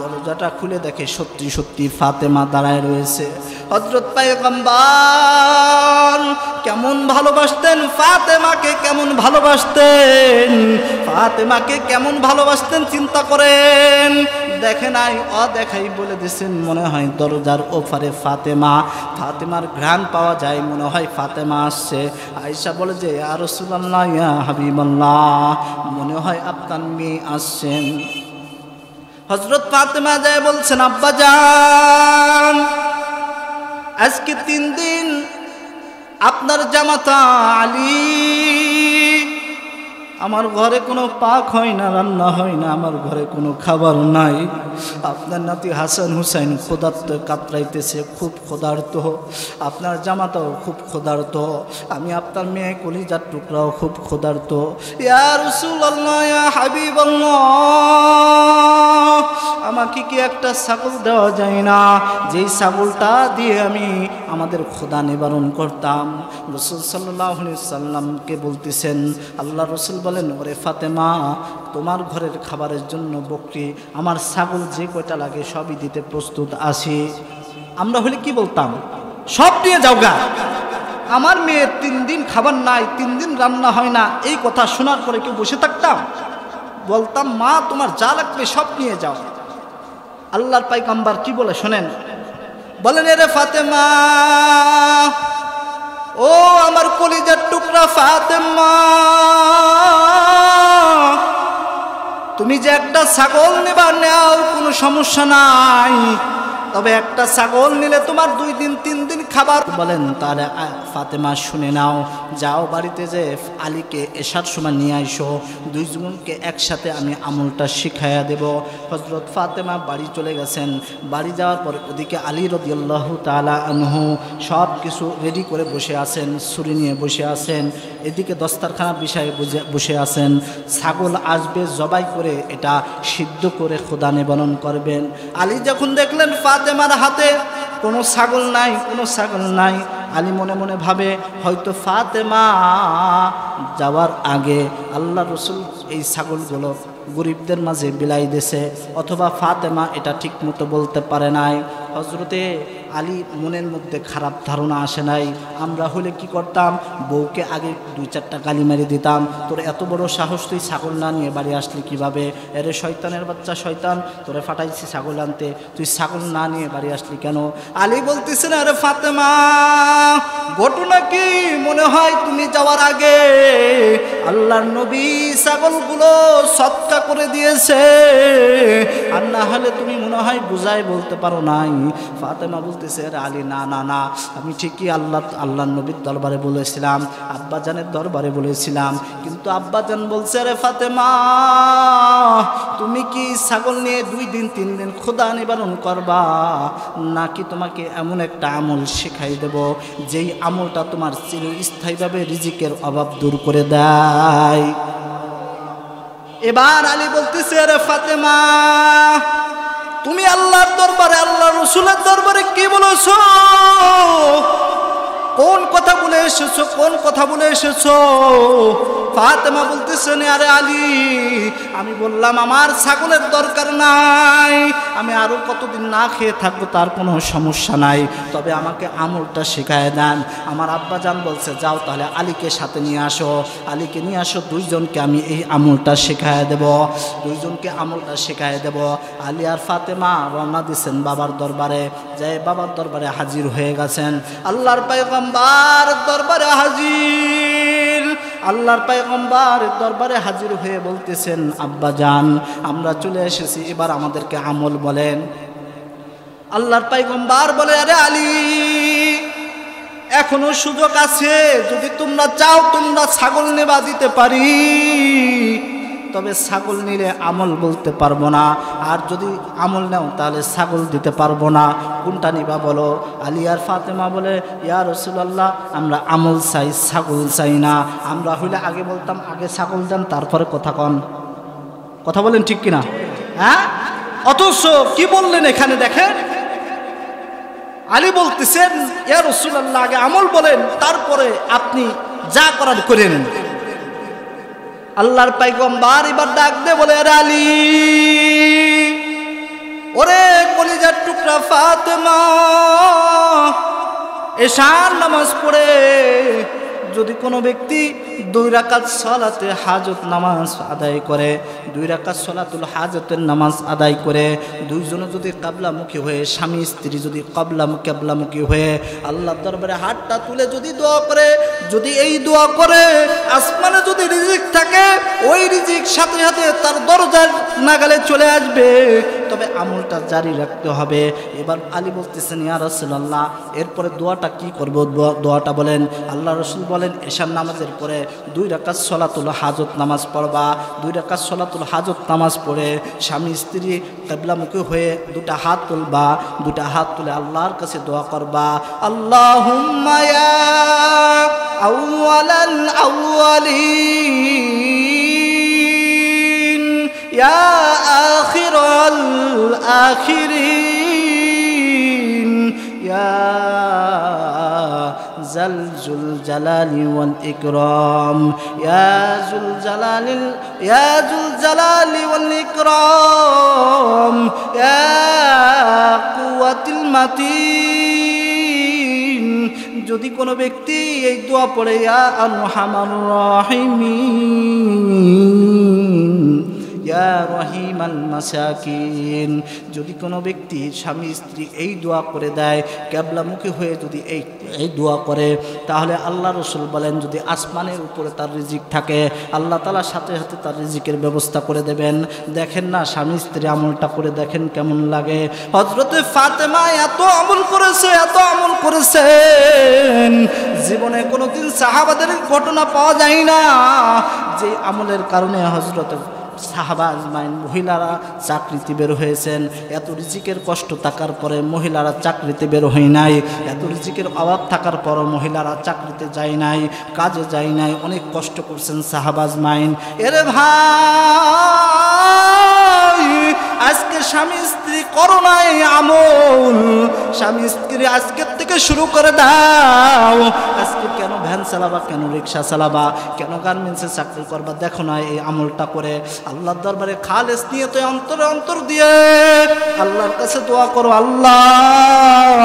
দরজাটা খুলে দেখে সত্যি সত্যি ফাতেমা দাঁড়ায় রয়েছে। হযরত পয়গম্বর কেমন ভালোবাসতেন ফাতেমাকে, কেমন ভালোবাসতেন ফাতেমাকে, কেমন ভালোবাসতেন চিন্তা করেন। দেখে নাই, অদেখাই বলে দিয়েছেন, মনে হয় দরজার ওপারে ফাতেমা, ফাতেমার ঘ্রাণ পাওয়া যায়, মনে হয় ফাতেমা আসছে। আয়েশা বলে যে, ইয়া রাসূলুল্লাহ, ইয়া হাবিবাল্লাহ, মনে হয় আপনার মেয়ে আসছেন। হযরত ফাতেমা যায় বলছেন, আব্বা জান, আজকে 3 দিন আপনার জামাতা আলী আমার ঘরে কোনো পাক হয় না, রান্না হয় না, আমার ঘরে কোনো খাবার নাই। আপনার নাতি হাসান হুসাইন ক্ষুধার্ত কাতরাইতেছে, খুব ক্ষুধার্ত। আপনার জামাতাও খুব ক্ষুধার্ত। আমি আপনার মেয়ে কলিজার টুকরাও খুব ক্ষুধার্ত। ইয়া রাসূলুল্লাহ, ইয়া হাবিবাল্লাহ, আমাকে কি একটা ছাগল দেওয়া যায় না, যেই ছাগলটা দিয়ে আমি আমাদের ক্ষুধা নিবারণ করতাম? রাসূল সাল্লাল্লাহু আলাইহি সাল্লামকে বলতেছেন। আল্লাহ রাসূল বলেন, ওরে ফাতেমা, তোমার ঘরের খাবারের জন্য বকরি, আমার ছাগল যে কয়টা লাগে সবই দিতে প্রস্তুত আছি। আমরা হলে কি বলতাম? সব নিয়ে যাও গা। আমার মেয়ের 3 দিন খাবার নাই, 3 দিন রান্না হয় না, এই কথা শোনার পরে কেউ বসে থাকতাম? বলতাম, মা তোমার যা লাগবে সব নিয়ে যাও। আল্লাহর পয়গম্বর কি বলে শোনেন, বলেন, রে ফাতেমা, ও আমার কলিজার টুকরা ফাতেমা, তুমি যে একটা ছাগল নেবা নেও, কোনো সমস্যা নাই, তবে একটা ছাগল নিলে তোমার 2 দিন 3 দিন খাবার বলেন তাহলে ফাতেমা শুনে নাও, যাও বাড়িতে যে আলীকে এশার সময় নিয়ে আইসো, দুইজনকে একসাথে আমি আমলটা শিখাইয়া দেব। হযরত ফাতেমা বাড়ি চলে গেছেন। বাড়ি যাওয়ার পর ওদিকে আলী রাদিয়াল্লাহু তাআলা আনহু সব কিছু রেডি করে বসে আছেন, ছুরি নিয়ে বসে আছেন, এদিকে দস্তারখানার বিষয়ে বসে আছেন। ছাগল আসবে, জবাই করে এটা সিদ্ধ করে খোদা নিবারণ করবেন। আলী যখন দেখলেন ফাতেমার হাতে কোনো ছাগল নাই, কোনো ছাগল নাই, আলী মনে মনে ভাবে হয়তো ফাতেমা যাওয়ার আগে আল্লাহ রসুল এই ছাগলগুলো গরিবদের মাঝে বিলাই দিয়েছে, অথবা ফাতেমা এটা ঠিক মতো বলতে পারে নাই। হজরতে আলী মনের মধ্যে খারাপ ধারণা আসে নাই। আমরা হলে কি করতাম, বউকে আগে 2-4টা গালি মেরে দিতাম, তোর এত বড় সাহস, তুই ছাগল না নিয়ে বাড়ি আসলি কিভাবে? এরে শয়তানের বাচ্চা শয়তান, তোরে ফাটাইছি ছাগল আনতে, তুই ছাগল না নিয়ে বাড়ি আসলি কেন? আলী বলতেছেন, আরে ফাতেমা, ঘটনা কি? মনে হয় তুমি যাওয়ার আগে আল্লাহর নবী ছাগলগুলো সৎকা করে দিয়েছে, আর না হলে তুমি মনে হয় বুঝাই বলতে পারো নাই। ফাতেমা বলতেছে, আরে আলী, না না না, আমি ঠিকই আল্লাহর নবীর দরবারে বলেছিলাম, আব্বাজানের দরবারে বলেছিলাম, কিন্তু আব্বাজান বলছে, আরে ফাতেমা, তুমি কি ছাগল নিয়ে 2 দিন 3 দিন খোদা নিবারণ করবা, নাকি তোমাকে এমন একটা আমল শেখাই দেব যেই আমলটা তোমার চিরস্থায়ীভাবে রিজিকের অভাব দূর করে দেয়? এবার আলী বলতেছে, আরে ফাতেমা, তুমি আল্লাহর দরবারে, আল্লাহ রসুলের দরবারে কি বলেছো? কোন কথা বলে এসেছো? কোন কথা বলে এসেছো? ফাতেমা বলতেছেন, আরে আলী, আমি বললাম আমার ছাগলের দরকার নাই, আমি আরো কতদিন না খেয়ে থাকবো তার কোনো সমস্যা নাই, তবে আমাকে আমলটা শেখায় দেন। আমার আব্বাজান বলছে, যাও তাহলে আলীকে সাথে নিয়ে আসো, আলীকে নিয়ে আসো, 2 জনকে আমি এই আমলটা শেখায় দেব, 2 জনকে আমলটা শেখায় দেব। আলী আর ফাতেমা রওনা দিয়েছেন বাবার দরবারে, যাই বাবার দরবারে হাজির হয়ে গেছেন। আল্লাহর পয়গম্বর দরবারে হাজির, আল্লাহর পয়গম্বর দরবারে হাজির হয়ে বলতেছেন, আব্বাজান, আমরা চলে এসেছি, এবার আমাদেরকে আমল বলেন। আল্লাহর পয়গম্বর বলে, আরে আলী, এখনো সুযোগ আছে, যদি তোমরা চাও তোমরা ছাগল নেবা দিতে পারি, তবে ছাগল নিলে আমল বলতে পারবো না, আর যদি আমল নাও তাহলে ছাগল দিতে পারবো না, কোনটা নিবা বলো? আলী আর ফাতেমা বলে, ইয়া রাসূলুল্লাহ, আমরা আমল চাই, ছাগল চাই না। আমরা হইলে আগে বলতাম আগে ছাগল দেন তারপরে কথা কন, কথা বলেন ঠিক কিনা? হ্যাঁ, অথচ কি বললেন এখানে দেখেন, আলী বলতেছেন, ইয়া রাসূলুল্লাহ, আগে আমল বলেন, তারপরে আপনি যা করার করে নেন। আল্লাহর পয়গম্বর এবার ডাক দে বলে, আরে আলী, ওরে কলিজার টুকরা ফাতেমা, এশার নামাজ পড়ে যদি কোনো ব্যক্তি 2 রাকাত সালাতে হাজত নামাজ আদায় করে, 2 রাকাত সালাতুল হাজতের নামাজ আদায় করে, 2 জন যদি কাবলামুখী হয়ে, স্বামী স্ত্রী যদি কাবলামুখী হয়ে আল্লাহর দরবারে হাতটা তুলে যদি দোয়া করে, যদি এই দোয়া করে আসমানে যদি রিজিক থাকে, ওই রিজিক সাথে সাথে তার দরজার নাগালে চলে আসবে, তবে আমলটা জারি রাখতে হবে। এবার আলী বলতেছেন, ইয়া রাসূলুল্লাহ, এরপরে দোয়াটা কি করব? দোয়াটা বলেন। আল্লাহ রাসূল বলেন, এশার নামাজের পরে 2 রাকাত সালাতুল হাজত নামাজ পড়বা, 2 রাকাত সালাতুল হাজত নামাজ পড়ে স্বামী স্ত্রী কিবলামুখী হয়ে 2টা হাত তুলবা, 2টা হাত তুলে আল্লাহর কাছে দোয়া করবা, আল্লাহুম্মা ইয়া আউয়ালাল আউয়ালিন, ইয়া আখিরাল আখিরিন, ইয়া জুল জালালি ওয়াল ইকরাম, ইয়া জুল জালালি ওয়াল ইকরাম, ইয়া কুওয়াতিল মাতিন। যদি কোনো ব্যক্তি এই দোয়া পড়ে, ইয়া আরহামার রাহিমিন, ইয়া রহিমাল মাসাকিন। যদি কোনো ব্যক্তি স্বামী স্ত্রী এই দোয়া করে দেয়, ক্যাবলামুখী হয়ে যদি এই দোয়া করে, তাহলে আল্লাহ রসুল বলেন যদি আসমানের উপরে তার রিজিক থাকে, আল্লাহ তাআলা সাথে সাথে তার রিজিকের ব্যবস্থা করে দেবেন। দেখেন না স্বামী স্ত্রী আমলটা করে দেখেন কেমন লাগে। হযরতে ফাতেমা এত আমল করেছেন, জীবনে কোনোদিন সাহাবাদের ঘটনা পাওয়া যায় না যে আমলের কারণে হযরতে সাহাবা আজমাইন মহিলারা চাকরিতে বের হয়েছেন। এত রিজিকের কষ্ট থাকার পরে মহিলারা চাকরিতে বের হয় নাই, এত রিজিকের অভাব থাকার পরও মহিলারা চাকরিতে যায় নাই, কাজে যায় নাই, অনেক কষ্ট করছেন সাহাবা আজমাইন। এরে ভাই, আজকে স্বামী স্ত্রী করো না এই আমল, স্বামী স্ত্রী আজকের থেকে শুরু করে দাও। আজকে কেন ভ্যান চালাবা, কেন রিক্সা চালাবা, কেন গার্মেন্টসে চাকরি করবা, দেখো না এই আমলটা করে আল্লাহর দরবারে খালেস নিয়ে তো অন্তরে অন্তর দিয়ে আল্লাহর কাছে দোয়া করো। আল্লাহ,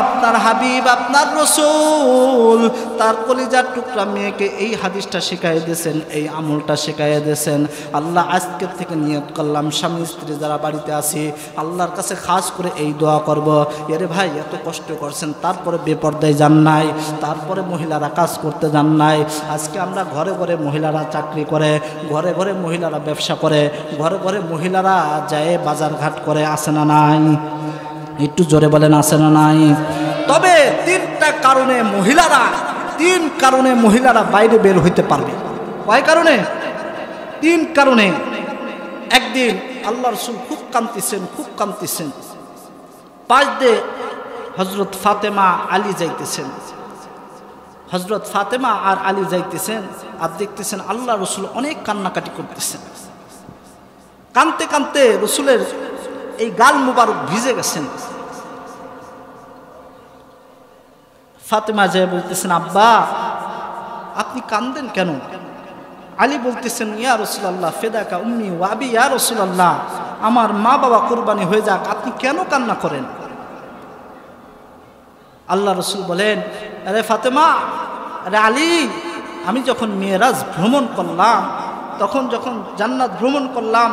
আপনার হাবিব, আপনার রসূল তার কলিজার টুকরা মেয়েকে এই হাদিসটা শিখাইয়ে দিয়েছেন, এই আমলটা শিখাইয়ে দিয়েছেন। আল্লাহ, আজকের থেকে নিয়ত করলাম স্বামী স্ত্রী যারা বাড়িতে আছি আল্লাহর কাছে খাস করে এই দোয়া করব। এরে ভাই, এত কষ্ট করছেন তারপরে বেপরদায় যান নাই, তারপরে মহিলারা কাজ করতে যান নাই। আজকে আমরা ঘরে ঘরে মহিলারা চাকরি করে, ঘরে ঘরে মহিলারা ব্যবসা করে, ঘরে ঘরে মহিলারা যায় বাজার ঘাট করে, আসে না নাই? একটু জোরে বলেন, আসে না নাই? তবে তিন কারণে মহিলারা বাইরে বের হইতে পারবে। কয় কারণে? তিন কারণে। একদিন আল্লাহ রসুল খুব কাঁদতেছেন, পাশ দিয়ে হযরত ফাতেমা আলী যাইতেছেন, হযরত ফাতেমা আর আলী যাইতেছেন, আর দেখতেছেন আল্লাহ রসুল অনেক কান্নাকাটি করতেছেন। কাঁদতে কাঁদতে রসুলের এই গাল মুবারক ভিজে গেছেন। ফাতেমা যায় বলতেছেন, আব্বা আপনি কাঁদেন কেন? আলী বলতেছেন, ইয়া রাসূলুল্লাহ ফেদাকা উম্মি ওয়া আবি, ইয়া রাসূলুল্লাহ আমার মা বাবা কুরবানি হয়ে যাক, আপনি কেন কান্না করেন? আল্লাহ রসুল বলেন, আরে ফাতেমা, আরে আলী, আমি যখন মেরাজ ভ্রমণ করলাম, যখন জান্নাত ভ্রমণ করলাম,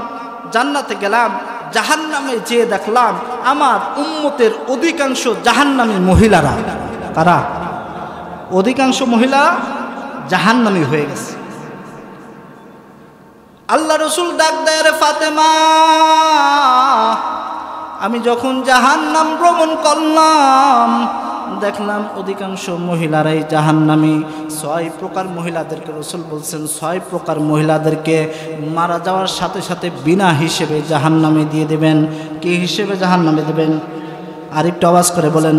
জান্নাতে গেলাম, জাহান্নামে যেয়ে দেখলাম আমার উম্মতের অধিকাংশ জাহান্নামী মহিলারা। কারা? অধিকাংশ মহিলা জাহান্নামী হয়ে গেছে। আল্লাহ রসুল ডাক দেয়, রে ফাতেমা, আমি যখন জাহান্নাম ভ্রমণ করলাম দেখলাম অধিকাংশ মহিলারাই জাহান্নামী। 6 প্রকার মহিলাদেরকে রসুল বলছেন, 6 প্রকার মহিলাদেরকে মারা যাওয়ার সাথে সাথে বিনা হিসেবে জাহান্নামে দিয়ে দেবেন। কি হিসেবে জাহান্নামে দেবেন? আরেকটু আওয়াজ করে বলেন,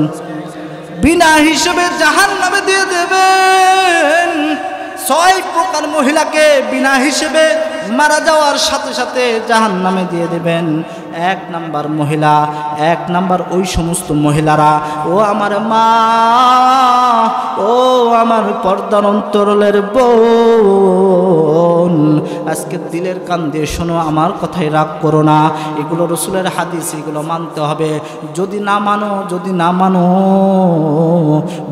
বিনা হিসেবে জাহান্নামে দিয়ে দেবেন। 6 প্রকার মহিলাকে বিনা হিসেবে মারা যাওয়ার সাথে সাথে জাহান্নামে দিয়ে দেবেন। 1 নাম্বার মহিলা, 1 নাম্বার ওই সমস্ত মহিলারা, ও আমার মা, ও আমার পর্দার অন্তরের বোন, আজকে দিলের কান দিয়ে শোনো, আমার কথাই রাগ করো না। এগুলো রসুলের হাদিস, এগুলো মানতে হবে। যদি না মানো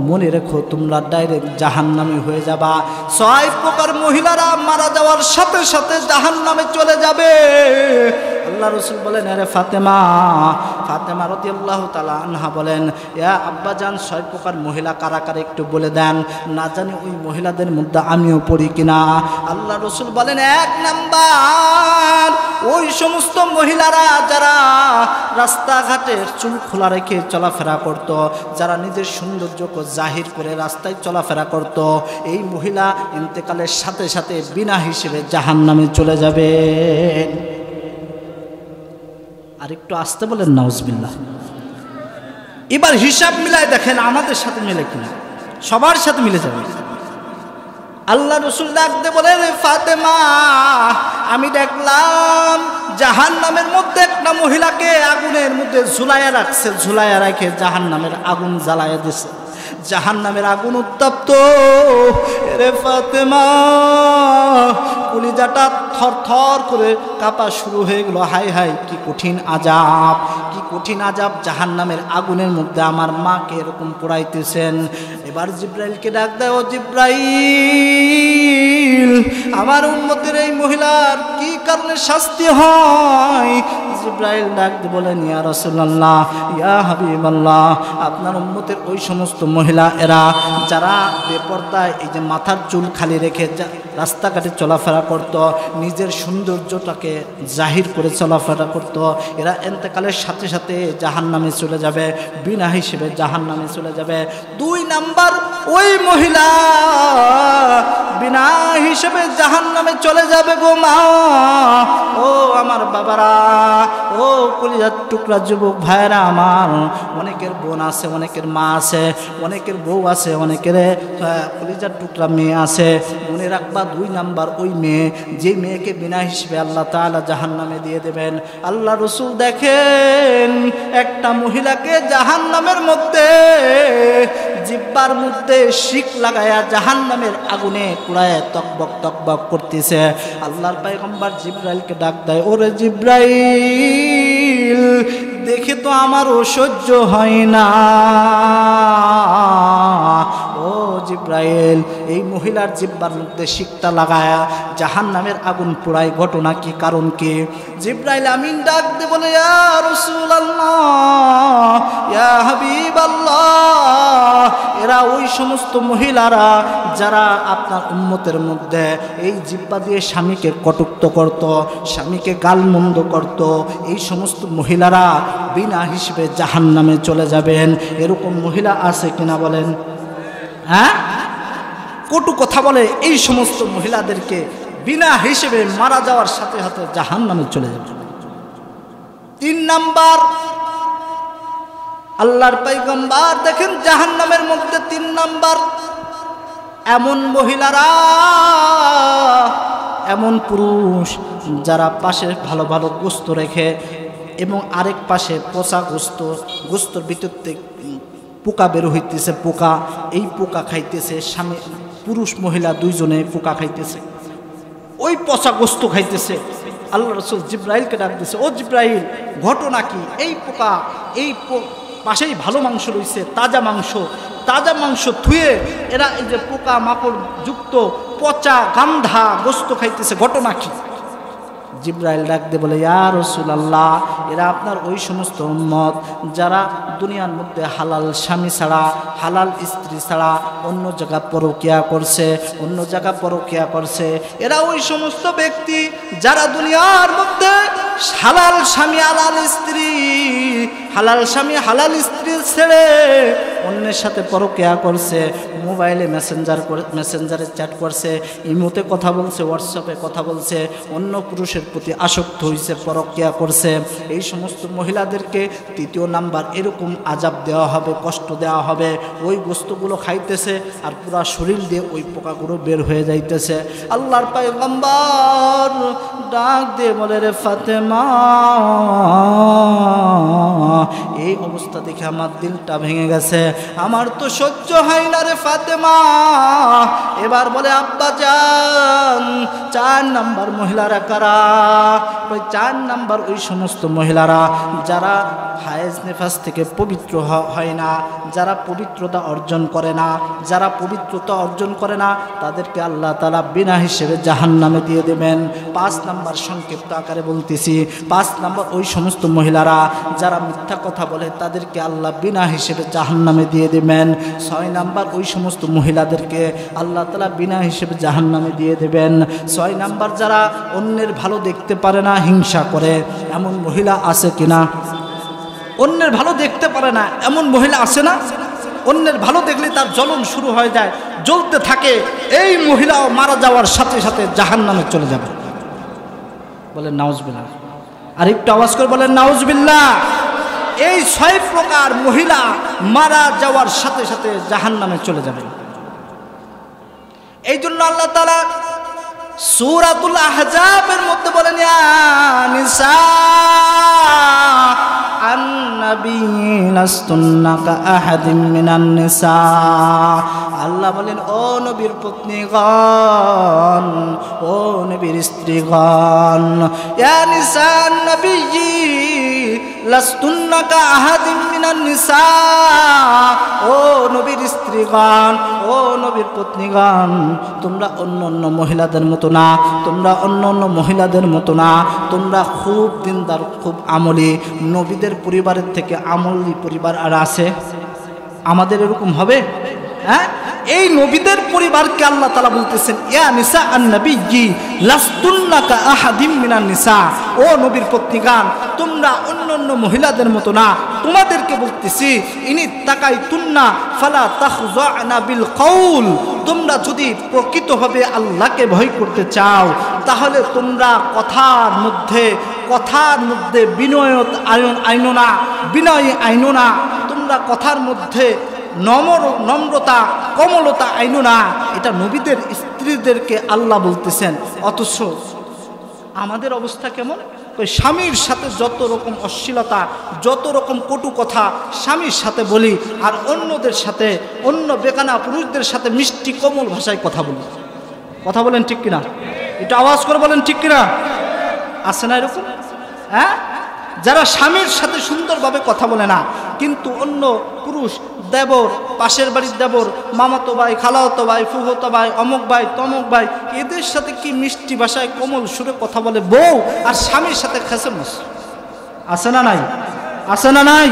মনে রেখো তোমরা ডাইরেক্ট জাহান্নামী হয়ে যাবা। 6 প্রকার মহিলারা মারা যাওয়ার সাথে সাথে জাহান্নামে চলে যাবে। আল্লাহ রসুল বলেন, আরে ফাতেমা রাদিয়াল্লাহু তাআলা আনহা বলেন, ইয়া আব্বাজান 6 প্রকার মহিলা কারা কারা একটু বলে দেন, না জানি ওই মহিলাদের মধ্যে আমিও পড়ি কিনা। আল্লাহ রসুল বলেন, 1 নাম্বার ওই সমস্ত মহিলারা যারা রাস্তাঘাটে চুল খোলা রেখে চলাফেরা করত, যারা নিজের সৌন্দর্যকে জাহির করে রাস্তায় চলাফেরা করত, এই মহিলা ইন্তেকালের সাথে সাথে বিনা হিসেবে জাহান্নামে চলে যাবে। আরেকটু আসতে বলেন নাউজুবিল্লাহ। এবার হিসাব মিলায় দেখেন আমাদের সাথে মিলে কিনা, সবার সাথে মিলে যাবে। আল্লাহ রসুল ডাকতে বলেন, ফাতেমা, আমি দেখলাম জাহান্নামের মধ্যে একটা মহিলাকে আগুনের মধ্যে ঝুলাইয়া রাখছে, ঝুলাইয়া রেখে জাহান্নামের আগুন জ্বালাইয়া দিছে। জাহান্নামের আগুন উত্তপ্ত। রে ফাতেমা, কলিজাটা থরথর করে কাঁপা শুরু হয়ে গেল। হাই হাই, কি কঠিন আযাব, কি কঠিন আযাব, জাহান্নামের আগুনের মধ্যে আমার মাকে এরকম পোড়াইতেছেন। এবার জিব্রাইলকে ডাক দেয়, ও জিব্রাইল, জিব্রাইল আমার উম্মতের এই মহিলার কি কারণে শাস্তি হয়? জিব্রাইল ডাক দিয়ে বলেন, ইয়া রাসূলুল্লাহ, ইয়া হাবিবাল্লাহ, আপনার উম্মতের ওই সমস্ত মহিলা এরা যারা বেপরদায় এই যে মাথার চুল খালি রেখে রাস্তাঘাটে চলাফেরা করত, নিজের সৌন্দর্যটাকে জাহির করে চলাফেরা করত, এরা এন্তেকালের সাথে সাথে জাহান্নামে চলে যাবে, বিনা হিসেবে জাহান্নামে চলে যাবে। 2 নাম্বার, ওই মহিলা বিনা হিসেবে জাহান্নামে চলে যাবে গো মা। ও আমার বাবারা, ও কলিজার টুকরা যুবক ভাইরা আমার, অনেকের বোন আছে, অনেকের মা আছে, অনেকের বউ আছে, অনেকের কলিজার টুকরা মেয়ে আছে। মনে রাখবা 2 নাম্বার ওই মেয়ে, যে মেয়েকে বিনা হিসেবে আল্লাহ তাআলা জাহান্নামে দিয়ে দেবেন। আল্লাহ রসুল দেখেন একটা মহিলাকে জাহান্নামের মধ্যে জিব্বার মধ্যে শিক লাগায়া জাহান্নামের আগুনে পুড়ায় তকবক তকবক করতেছে। আল্লাহর পয়গম্বর জিব্রাইলকে ডাক দেয়, ওরে জিব্রাইল, দেখে তো আমারও সহ্য হয় না। ও জিব্রাইল, এই মহিলার জিব্বার মধ্যে শিকটা লাগায়া জাহান্নামের আগুন পোড়ায়, ঘটনা কি, কারণ কি? জিব্রাইল আমিন ডাক দিয়ে বলে, ইয়া রাসূলুল্লাহ, ইয়া হাবিবাল্লাহ, এরা ওই সমস্ত মহিলারা যারা আপনার উম্মতের মধ্যে এই জিব্বা দিয়ে স্বামীকে কটুক্ত করত, স্বামীকে গালমন্দ করত, এই সমস্ত মহিলারা বিনা হিসেবে জাহান্নামে চলে যাবেন। এরকম মহিলা আছে কিনা বলেন? হ্যাঁ, কটু কথা বলে এই সমস্ত মহিলাদেরকে বিনা হিসেবে মারা যাওয়ার সাথে সাথে জাহান্নামে চলে যাবে। 3 নাম্বার, আল্লাহর পয়গম্বর দেখেন জাহান্নামের মধ্যে 3 নাম্বার এমন মহিলারা, এমন পুরুষ যারা পাশে ভালো ভালো গোস্ত রেখে এবং আরেক পাশে পচা গোস্তর ভিতর থেকে পোকা বের হইতেছে, পোকা, এই পোকা খাইতেছে, স্বামী পুরুষ মহিলা 2 জনে পোকা খাইতেছে, ওই পচা গোস্ত খাইতেছে। আল্লাহ রাসূল জিব্রাইলকে ডাক দিয়েছে, ও জিব্রাইল, ঘটনা কি? এই পোকা, এই পাশেই ভালো মাংস রয়েছে, তাজা মাংস থুয়ে এরা এই যে পোকা মাকড় যুক্ত পচা গান্ধা গোস্ত খাইতেছে, ঘটনা কি? জিব্রাইল ডাক দিয়ে বলে, ইয়া রাসূলুল্লাহ, এরা আপনার ওই সমস্ত উম্মত যারা দুনিয়ার মধ্যে হালাল স্বামী ছাড়া, হালাল স্ত্রী ছাড়া অন্য জায়গা পরকিয়া করছে, এরা ওই সমস্ত ব্যক্তি যারা দুনিয়ার মধ্যে হালাল স্বামী হালাল স্ত্রী ছেড়ে অন্যের সাথে পরকিয়া করছে, মোবাইলে মেসেঞ্জারে চ্যাট করছে, ইমোতে কথা বলছে, হোয়াটসঅ্যাপে কথা বলছে, অন্য পুরুষের প্রতি আসক্ত হয়েছে, পরকিয়া করছে। এই সমস্ত মহিলাদেরকে 3য় নাম্বার এরকম আযাব দেওয়া হবে, কষ্ট দেওয়া হবে। ওই গোস্তগুলো খাইতেছে আর পুরা শরীর দিয়ে ওই পোকাগুলো বের হয়ে যাইতেছে। আল্লাহর পয়গম্বর ডাক দিয়ে বলে, রে ফাতেমা, এই অবস্থা দেখে আমার দিলটা ভেঙে গেছে, আমার তো সহ্য হয় না রে ফাতেমা। এবার বলে, আব্বা জান, 4 নাম্বার মহিলারা কারা? 4 নাম্বার ওই সমস্ত মহিলারা যারা হায়েজ নেফাস থেকে পবিত্র হয় না, যারা পবিত্রতা অর্জন করে না, তাদেরকে আল্লাহ তাআলা বিনা হিসেবে জাহান্নামে দিয়ে দেবেন। 5 নাম্বার সংক্ষিপ্ত আকারে বলতেছি, 5 নাম্বার ওই সমস্ত মহিলারা যারা মিথ্যা কথা বলে, তাদেরকে আল্লাহ বিনা হিসেবে জাহান্নামে দিয়ে দেবেন। 6 নাম্বার ওই সমস্ত মহিলাদেরকে আল্লাহ তাআলা বিনা হিসেবে জাহান্নামে দিয়ে দেবেন। 6 নাম্বার যারা অন্যের ভালো দেখতে পারে না, হিংসা করে, এমন মহিলা আছে কিনা? অন্যের ভালো দেখতে পারে না এমন মহিলা আছে না? অন্যের ভালো দেখলে তার জ্বলন শুরু হয়ে যায়, জ্বলতে থাকে। এই মহিলাও মারা যাওয়ার সাথে সাথে জাহান্নামে চলে যাবে। বলেন নাউজুবিল্লাহ। আর একটু আওয়াজ করে বলেন নাউজুবিল্লাহ। এই 6 প্রকার মহিলা মারা যাওয়ার সাথে সাথে জাহান্নামে চলে যাবে। এই জন্য আল্লাহ তাআলা সূরাতুল আহজাবের মধ্যে বলেন, ইয়া নিসা আন-নবী লাস্তুন্না কাআহাদিন মিনান নিসা। আল্লাহ বলেন, ও নবীর পত্নীগণ, ও নবীর স্ত্রীগণ, ইয়া নিসা আন-নবী লাস্তুন্না কা আহাদিম মিনান নিসা, ও নবীর স্ত্রীগণ, ও নবীর পত্নীগণ, তোমরা অন্য অন্য মহিলাদের মতো না, তোমরা অন্য অন্য মহিলাদের মতো না, তোমরা খুব দিনদার, খুব আমলি। নবীদের পরিবারের থেকে আমলি পরিবার আর আছে? আমাদের এরকম হবে? হ্যাঁ, এই নবীদের পরিবারকে আল্লাহ তাআলা বলতেছেন, ইয়া নিসা আন-নবিয়্যি লাস্তুন্না কা আহাদিম মিনান নিসা, ও নবীর পত্নীগণ, তোমরা অন্য অন্য মহিলাদের মতো না। তোমাদেরকে বলতেছি, ইনি তাকাইতুন্না ফালা তাখযানা বিল কওল, তোমরা যদি প্রকৃতভাবে আল্লাহকে ভয় করতে চাও, তাহলে তোমরা কথার মধ্যে বিনয় আইনো না, তোমরা কথার মধ্যে নম্রতা কোমলতা আইনো না। এটা নবীদের স্ত্রীদেরকে আল্লাহ বলতেছেন। অথচ আমাদের অবস্থা কেমন? স্বামীর সাথে যত রকম অশ্লীলতা, যত রকম কটু কথা স্বামীর সাথে বলি, আর অন্যদের সাথে, অন্য বেগানা পুরুষদের সাথে মিষ্টি কোমল ভাষায় কথা বলি। কথা বলেন ঠিক কিনা? একটু আওয়াজ করে বলেন ঠিক কিনা? আছে না এরকম? হ্যাঁ, যারা স্বামীর সাথে সুন্দরভাবে কথা বলে না, কিন্তু অন্য পুরুষ, দেবর, পাশের বাড়ির দেবর, মামাতো ভাই, খালাতো ভাই, ফুফতো ভাই, অমুক ভাই, তমুক ভাই, এদের সাথে কি মিষ্টি ভাষায় কোমল সুরে কথা বলে বউ, আর স্বামীর সাথে খেসেমস। আছে না নাই? আছে না নাই?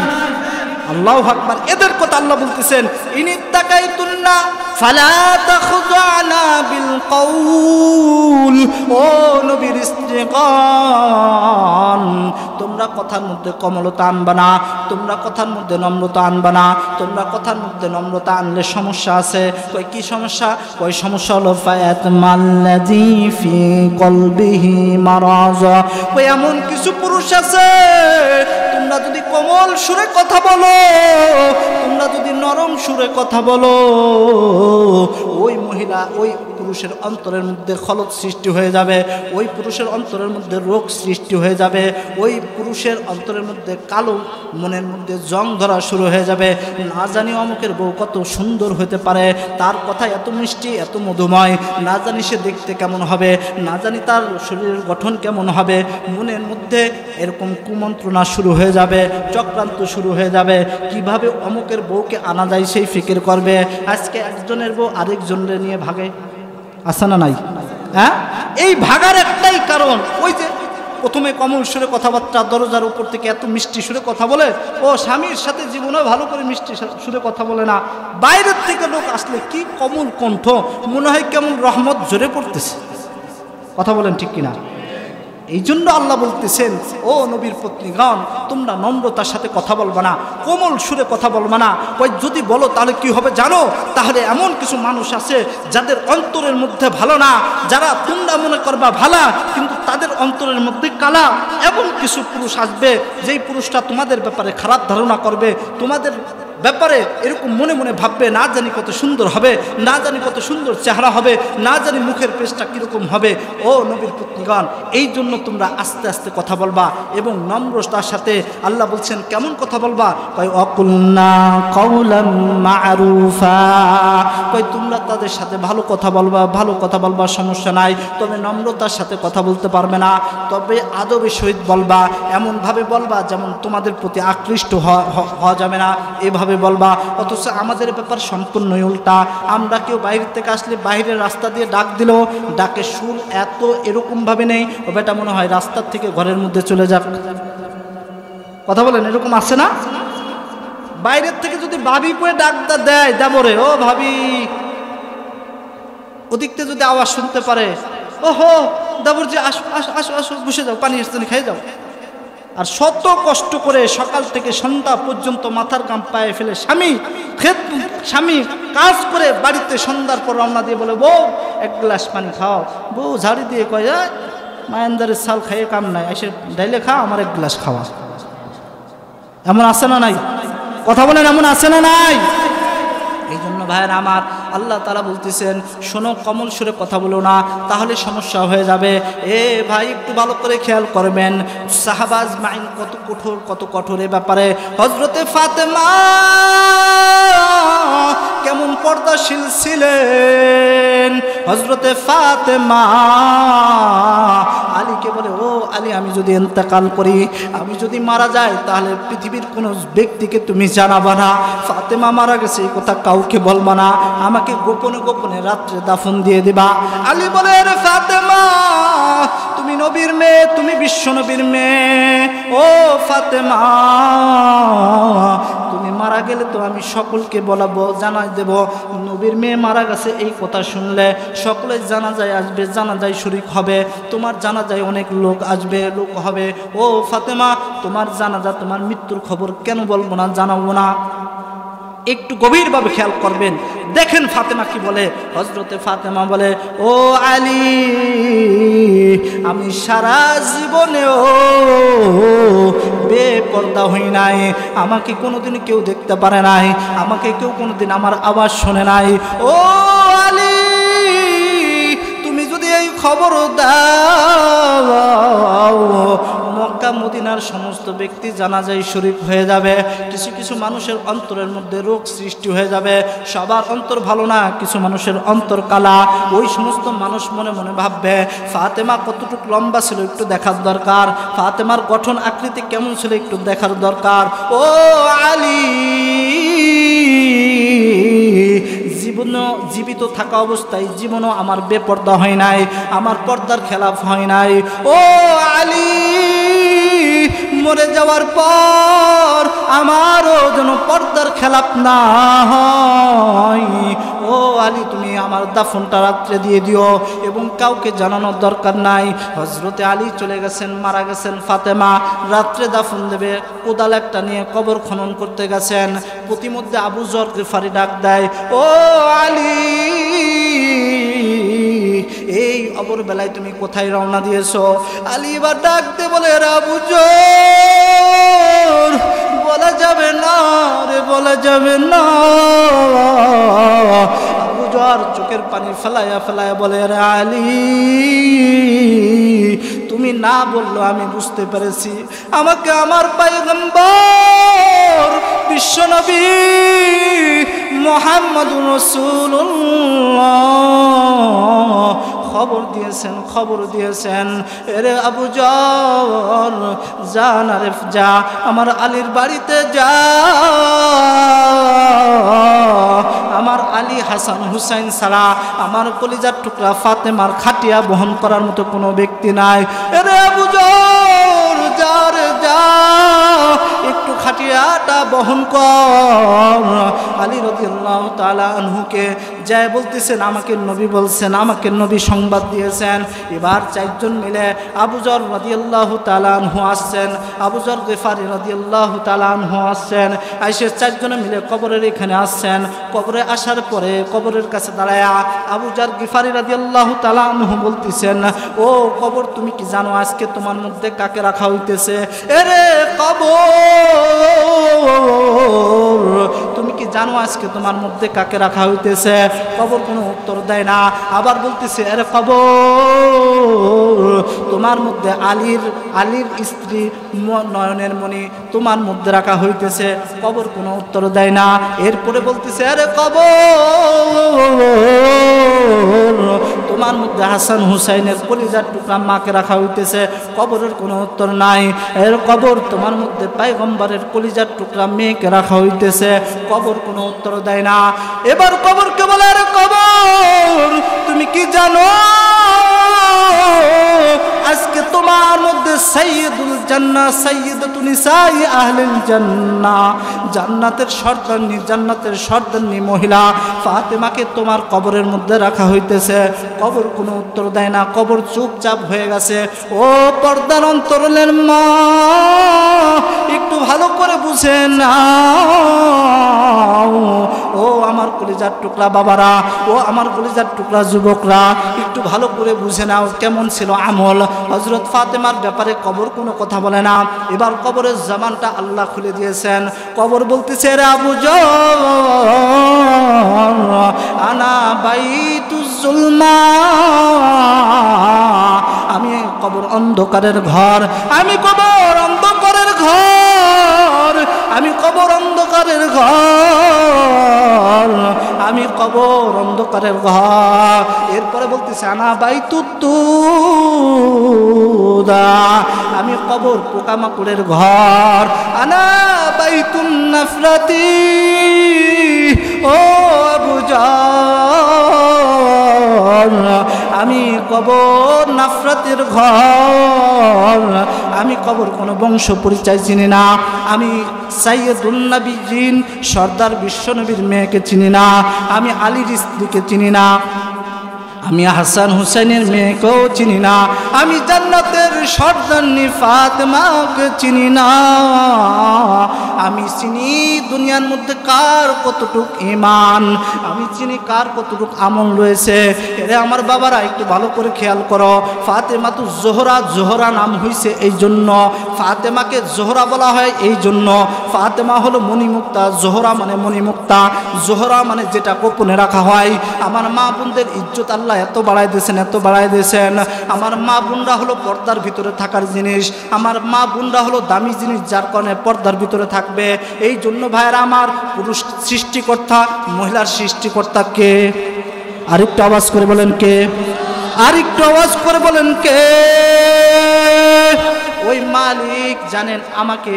আল্লাহু আকবার। এদের কথা আল্লাহ বলতেছেন, ইনিত্তাকাইতুন্না ফালা তাখযানা বিল কওল, ও নবীর স্ত্রীগণ, তোমরা কথার মধ্যে কোমলতা আনবা না, তোমরা কথার মধ্যে নম্রতা আনবা না। তোমরা কথার মধ্যে নম্রতা আনলে সমস্যা আছে। কই কি সমস্যা? কই সমস্যা হলো ফায়াতমাল্লাযী ফি কলবিহি মারাজ, কই এমন কিছু পুরুষ আছে, তোমরা যদি কোমল সুরে কথা বলো, তোমরা যদি নরম সুরে কথা বলো, ওই মহিলা, ওই পুরুষের অন্তরের মধ্যে খলক সৃষ্টি হয়ে যাবে, ওই পুরুষের অন্তরের মধ্যে রোগ সৃষ্টি হয়ে যাবে, ওই পুরুষের অন্তরের মধ্যে কালো, মনের মধ্যে জং ধরা শুরু হয়ে যাবে। না জানি অমুকের বউ কত সুন্দর হতে পারে, তার কথা এত মিষ্টি, এত মধুময়, না জানি সে দেখতে কেমন হবে, না জানি তার শরীরের গঠন কেমন হবে। মনের মধ্যে এরকম কুমন্ত্রণা শুরু হয়ে যাবে, চক্রান্ত শুরু হয়ে যাবে। কিভাবে অমুকের বউকে আনা যায় সেই ফিকির করবে। আজকে একজনের বউ আরেকজনের নিয়ে ভাগে। আছে না নাই? হ্যাঁ, এই ভাগার একটাই কারণ, ওই যে প্রথমে কমল সুরে কথাবার্তা, দরজার উপর থেকে এত মিষ্টি সুরে কথা বলে, ও স্বামীর সাথে জীবনে ভালো করে মিষ্টি সুরে কথা বলে না। বাইরের থেকে লোক আসলে কি কমল কণ্ঠ, মনে হয় কেমন রহমত জোরে পড়তেছে। কথা বলেন ঠিক কিনা? এই জন্য আল্লাহ বলতেছেন, ও নবীর পত্নীগণ, তোমরা নম্রতার সাথে কথা বলবা না, কোমল সুরে কথা বলবা না। ওই যদি বলো তাহলে কি হবে জানো? তাহলে এমন কিছু মানুষ আছে যাদের অন্তরের মধ্যে ভালো না, যারা তোমরা মনে করবা ভালা, কিন্তু তাদের অন্তরের মধ্যে কালা। এমন কিছু পুরুষ আসবে, যেই পুরুষটা তোমাদের ব্যাপারে খারাপ ধারণা করবে, তোমাদের ব্যাপারে এরকম মনে মনে ভাববে, না জানি কত সুন্দর হবে, না জানি কত সুন্দর চেহারা হবে, না জানি মুখের পেশটা কীরকম হবে। ও নবীর পত্নীগণ, এই জন্য তোমরা আস্তে আস্তে কথা বলবা এবং নম্রতার সাথে। আল্লাহ বলছেন কেমন কথা বলবা? কয় অকুলনা কওলাম মারুফা, কয় তোমরা তাদের সাথে ভালো কথা বলবা, ভালো কথা বলবা, সমস্যা নাই, তবে নম্রতার সাথে কথা বলতে পারবে না, তবে আদবের সহিত বলবা, এমনভাবে বলবা যেমন তোমাদের প্রতি আকৃষ্ট হওয়া যাবে না, এভাবে বলবা। অথচ আমাদের ব্যাপার সম্পূর্ণই উল্টা। আমরা কেউ বাইরে থেকে আসলে বাইরের রাস্তা দিয়ে ডাক দিল, ডাকের সুর এত এরকম ভাবে নেই, ও বেটা মনে হয় রাস্তার থেকে ঘরের মধ্যে চলে যাক। কথা বলেন, এরকম আছে না? বাইরের থেকে যদি ভাবি করে ডাকটা দেয়, দেবরে, ও ভাবি, ওদিকতে যদি আওয়াজ শুনতে পারে, ওহো দেবর যে আসো আসো আসো আসো, বসে যাও, পানি এসে খেয়ে যাও। আর শত কষ্ট করে সকাল থেকে সন্ধ্যা পর্যন্ত মাথার গাম পায়ে ফেলে স্বামী কাজ করে বাড়িতে সন্ধ্যার পর রওনা দিয়ে বলে, বউ এক গ্লাস পানি খাও। বউ ঝাড়ি দিয়ে কয়, মায়ান্দারের সাল খাইয়ে কাম নাই, এসে ডাইলে খা, আমার এক গ্লাস খাওয়া। এমন আছে না নাই? কথা বলেন, এমন আছে না নাই? এই জন্য ভাইয়ের আমার, আল্লাহ তাআলা বলতেছেন, শোনো, কমল সুরে কথা বলো না, তাহলে সমস্যা হয়ে যাবে। এ ভাই, একটু ভালো করে খেয়াল করবেন, সাহাবা আজমাইন কত কঠোর এ ব্যাপারে। হযরতে ফাতেমা কেমন পর্দাশীল ছিলেন, হযরতে ফাতেমা আলীকে বলে, ও আলী, আমি যদি ইন্তেকাল করি, আমি যদি মারা যাই, তাহলে পৃথিবীর কোনো ব্যক্তিকে তুমি জানাবা না ফাতেমা মারা গেছে, এই কথা কাউকে বলবা না, আমাকে গোপনে গোপনে রাত্রে দাফন দিয়ে দিবা। আলী বলে, রে ফাতেমা, তুমি নবীর মেয়ে, তুমি বিশ্ব নবীর মেয়ে, ও ফাতেমা, তুমি মারা গেলে তো আমি সকলকে বলাবো, জানাই দেব নবীর মেয়ে মারা গেছে। এই কথা শুনলে সকলে জানাজায় আসবে, জানাজায় শরীক হবে, তোমার জানাজায় অনেক লোক আসবে, লোক হবে। ও ফাতেমা, তোমার জানাজা, তোমার মৃত্যুর খবর কেন বলবো না, জানাবো না? একটু গভীরভাবে খেয়াল করবেন, দেখেন ফাতেমা কি বলে। হযরতে ফাতেমা বলে, ও আলী, আমি সারা জীবনেও বেপরদা হই নাই, আমাকে কোনোদিন কেউ দেখতে পারে নাই, আমাকে কেউ কোনোদিন আমার আওয়াজ শোনে নাই। ও আলী, তুমি যদি এই খবর দাও, মক্কা মদিনার সমস্ত ব্যক্তি জানাজায় শরীক হয়ে যাবে, কিছু কিছু মানুষের অন্তরের মধ্যে রোগ সৃষ্টি হয়ে যাবে, সবার অন্তর ভালো না, কিছু মানুষের অন্তর কালা, ওই সমস্ত মানুষ মনে মনে ভাববে ফাতেমা কতটুকু লম্বা ছিল একটু দেখার দরকার, ফাতেমার গঠন আকৃতি কেমন ছিল একটু দেখার দরকার। ও আলী, জীবিত থাকা অবস্থায় জীবনও আমার বেপর্দা হয় নাই, আমার পর্দার খেলাফ হয় নাই। ও আলী, মরে যাওয়ার পর আমারও যেন পর্দার খেলাপ না হয়। ও আলী, তুমি আমার দাফনটা রাত্রে দিয়ে দিও এবং কাউকে জানানোর দরকার নাই। হযরতে আলী চলে গেছেন, মারা গেছেন, ফাতেমা রাত্রে দাফন দেবে, কোদাল একটা নিয়ে কবর খনন করতে গেছেন। প্রতিমধ্যে আবু যর গিফারি ডাক দেয়, ও আলী, এই অবর বেলায় তুমি কোথায় রওনা দিয়েছো? আলী এবার ডাক দে বলে, আবু যর, বলা যাবে না রে, বলা যাবে না। আবু যর চোখের পানি ফেলায়া ফেলায়া বলে, রে আলী, তুমি না বললো আমি বুঝতে পেরেছি, আমাকে আমার পয়গম্বর বিশ্বনবী মুহাম্মদুর রাসূলুল্লাহ খবর দিয়েছেন। এরে আবু যর, যা না রে, যা, আমার আলীর বাড়িতে যা, আমার আলী হাসান হুসাইন ছাড়া আমার কলিজার টুকরা ফাতেমার খাটিয়া বহন করার মতো কোনো ব্যক্তি নাই। এরে আবু যর, যা রে, যা, একটু খাটিয়াটা বহন কর। আলী রাদিয়াল্লাহু তাআলা আনহুকে যায় বলতেছেন, আমাকে নবী বলছেন, আমাকে নবী সংবাদ দিয়েছেন। এবার চারজন মিলে আবু যর রাদিয়াল্লাহু তাআলা আনহু আসছেন, আবু যর গিফারি রাদিয়াল্লাহু তাআলা আনহু আসছেন, আইসে চারজনে মিলে কবরের এখানে আসছেন। কবরে আসার পরে কবরের কাছে দাঁড়ায়া আবু যর গিফারি রাদিয়াল্লাহু তাআলা আনহু বলতেছেন, ও কবর, তুমি কি জানো আজকে তোমার মধ্যে কাকে রাখা হইতেছে? এরে কবর, তুমি কি জানো আজকে তোমার মধ্যে কাকে রাখা হইতেছে? কবর কোনো উত্তর দেয় না। আবার বলতেছে, আরে কবর, তোমার মধ্যে আলীর স্ত্রী নয়নের মণি তোমার মধ্যে রাখা হইতেছে। কবর কোনো উত্তর দেয় না। এরপরে বলতেছে, আরে কবর, তোমার মধ্যে হাসান হুসাইনের কলিজার টুকরা মাকে রাখা হইতেছে। কবরের কোনো উত্তর নাই। এর কবর, তোমার মধ্যে পয়গম্বরের কলিজার টুকরা মেয়েকে রাখা হইতেছে। কবর কোনো উত্তর দেয় না। এবার কবরকে বলে, আরে কবর, তুমি কি জানো আজকে তোমার মধ্যে সাইয়্যিদুল জান্নাহ, সাইয়্যিদাতুন নিসাই আহলিল জান্নাহ, জান্নাতের সর্দারনি মহিলা ফাতেমাকে তোমার কবরের মধ্যে রাখা হইতেছে। কবর কোনো উত্তর দেয় না। কবর চুপচাপ হয়ে গেছে। ও পর্দার অন্তরালের মা, একটু ভালো করে বুঝে নাও। ও আমার কলিজার টুকরা বাবারা, ও আমার কলিজার টুকরা যুবকরা, একটু ভালো করে বুঝে নাও কেমন ছিল আমল। হযরত ফাতেমার ব্যাপারে কবর কোনো কথা বলে না। এবার কবরের জবানটা আল্লাহ খুলে দিয়েছেন। কবর বলতেছে, রে আবু যর, আনা বাইতুজ যুলমা, আমি কবর অন্ধকারের ঘর, আমি কবর অন্ধকারের ঘর, আমি কবর অন্ধকারের ঘর। আমি কবর অন্ধকারের ঘর। এরপরে বলতেছে আনা বাইতুত্তুদা, আমি কবর পোকামাকড়ের ঘর। আনা বাইতুন নাফরাতি, ও আবু জান, আমি কবর নাফরাতের ঘর। আমি কবর কোনো বংশ পরিচয় চিনি না। আমি সাইয়্যিদুন নবিয়্যিন সর্দার বিশ্বনবীর মেয়েকে চিনি না। আমি আলীর স্ত্রীকে চিনি না। আমি হাসান হুসাইনের মেয়েকেও চিনি না। আমি জান্নাতের সর্দারনি ফাতেমাকে চিনি না। আমি চিনি দুনিয়ার মধ্যে কার কতটুক ঈমান, আমি চিনি কার কতটুক আমল রয়েছে। এরে আমার বাবারা একটু ভালো করে খেয়াল করো। ফাতেমা তো জোহরা, জোহরা নাম হয়েছে এই জন্য, ফাতেমাকে জোহরা বলা হয় এই জন্য। ফাতেমা হলো মণিমুক্তা, জোহরা মানে মণিমুক্তা। জোহরা মানে যেটা গোপনে রাখা হয়। আমার মা বোনদের ইজ্জত আল্লাহ এত বাড়াই দিয়েছেন, এত বাড়াই দিয়েছেন। আমার মা বোনরা হলো পর্দার ভিতরে থাকার জিনিস। আমার মা বোনরা হলো দামি জিনিস, যার কারণে পর্দার ভিতরে থাকবে। এই জন্য ভাইয়েরা আমার, পুরুষ সৃষ্টিকর্তা, মহিলার সৃষ্টিকর্তা কে? আরেকটু আওয়াজ করে বলেন কে? আরেকটু আওয়াজ করে বলেন কে? ওই মালিক জানেন আমাকে